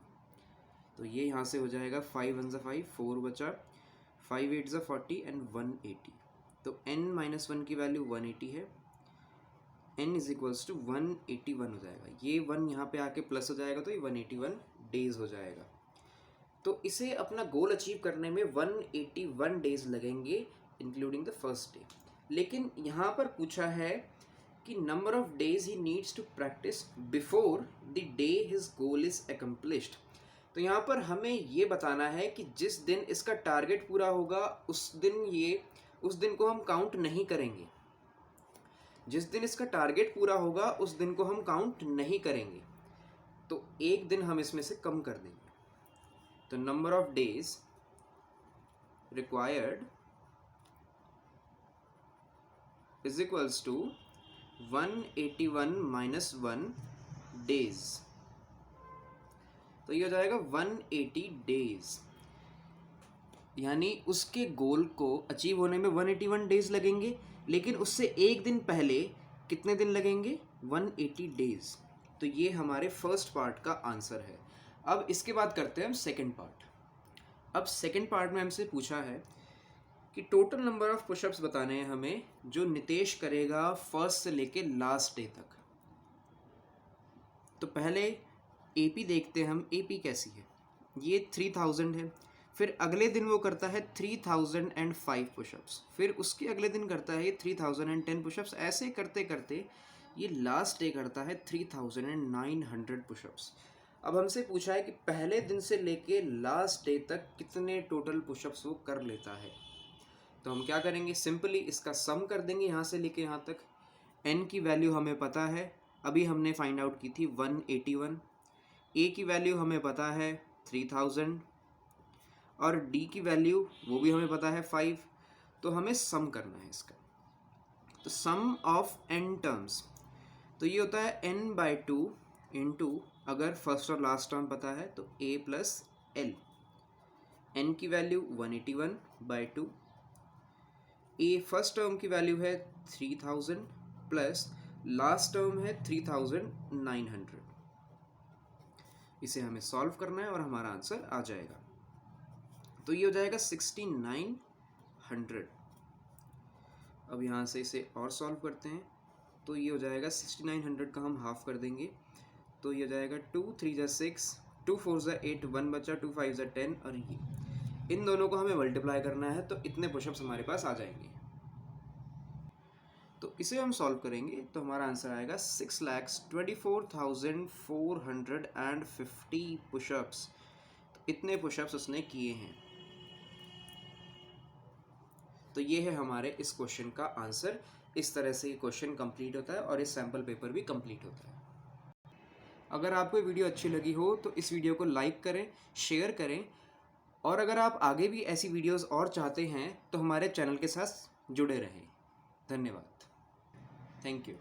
तो ये यहाँ से हो जाएगा 5 1 5, 4 बचा, 5 8 40 एंड 180। तो n-1 की वैल्यू 180 है, n इज इक्वल्स टू 181 हो जाएगा। ये 1 यहाँ पे आके प्लस हो जाएगा तो ये 181 डेज हो जाएगा। तो इसे अपना गोल अचीव करने में 181 डेज लगेंगे इंक्लूडिंग द फर्स्ट डे। लेकिन यहाँ पर पूछा है कि number of days he needs to practise before the day his goal is accomplished. तो यहाँ पर हमें ये बताना है कि जिस दिन इसका टारगेट पूरा होगा उस दिन को हम काउंट नहीं करेंगे। जिस दिन इसका टारगेट पूरा होगा उस दिन को हम काउंट नहीं करेंगे, तो एक दिन हम इसमें से कम कर देंगे। तो number of days required is equals to 181 minus 1 days, तो ये हो जाएगा 180 डेज। यानी उसके गोल को अचीव होने में 181 डेज लगेंगे, लेकिन उससे एक दिन पहले कितने दिन लगेंगे? 180 डेज। तो ये हमारे फर्स्ट पार्ट का आंसर है। अब इसके बाद करते हैं हम सेकंड पार्ट। अब सेकंड पार्ट में हमसे पूछा है कि टोटल नंबर ऑफ पुशअप्स बताने हैं हमें जो नितेश करेगा फर्स्ट से लेके लास्ट डे तक। तो पहले एपी देखते हैं हम, एपी कैसी है। ये 3000 है, फिर अगले दिन वो करता है 3005 पुशअप्स, फिर उसके अगले दिन करता है 3010 पुशअप्स। ऐसे करते करते ये लास्ट डे करता है 3900 पुशअप्स। अब हमसे पूछा है कि पहले दिन से लेके लास्ट डे तक कितने टोटल पुशअप्स वो कर लेता है। तो हम क्या करेंगे, सिंपली इसका सम कर देंगे यहाँ से लेके यहाँ तक। n की वैल्यू हमें पता है, अभी हमने फाइंड आउट की थी 181। a की वैल्यू हमें पता है 3000, और d की वैल्यू वो भी हमें पता है 5। तो हमें सम करना है इसका। तो सम ऑफ n टर्म्स, तो ये होता है n/2 इंटू, अगर फर्स्ट और लास्ट टर्म पता है तो a प्लस l। n की वैल्यू 181/2, a फर्स्ट टर्म की वैल्यू है 3000 प्लस लास्ट टर्म है 3900। इसे हमें सॉल्व करना है और हमारा आंसर आ जाएगा। तो ये हो जाएगा 6900। अब यहाँ से इसे और सॉल्व करते हैं। तो ये हो जाएगा 6900 का हम हाफ कर देंगे, तो ये हो जाएगा 2 3 जा 6, 2 4 जा 8, 1 बचा, 2 5 जा 10, और ये इन दोनों को हमें मल्टीप्लाई करना है, तो इतने पुशअप्स हमारे पास आ जाएंगे। तो इसे हम सॉल्व करेंगे तो हमारा आंसर आएगा 6,24,450 पुशअप्स। तो इतने पुशअप्स उसने किए हैं। तो ये है हमारे इस क्वेश्चन का आंसर। इस तरह से ये क्वेश्चन कंप्लीट होता है और इस सैम्पल पेपर भी कंप्लीट होता है। अगर आपको वीडियो अच्छी लगी हो तो इस वीडियो को लाइक करें, शेयर करें, और अगर आप आगे भी ऐसी वीडियोस और चाहते हैं तो हमारे चैनल के साथ जुड़े रहें। धन्यवाद। Thank you.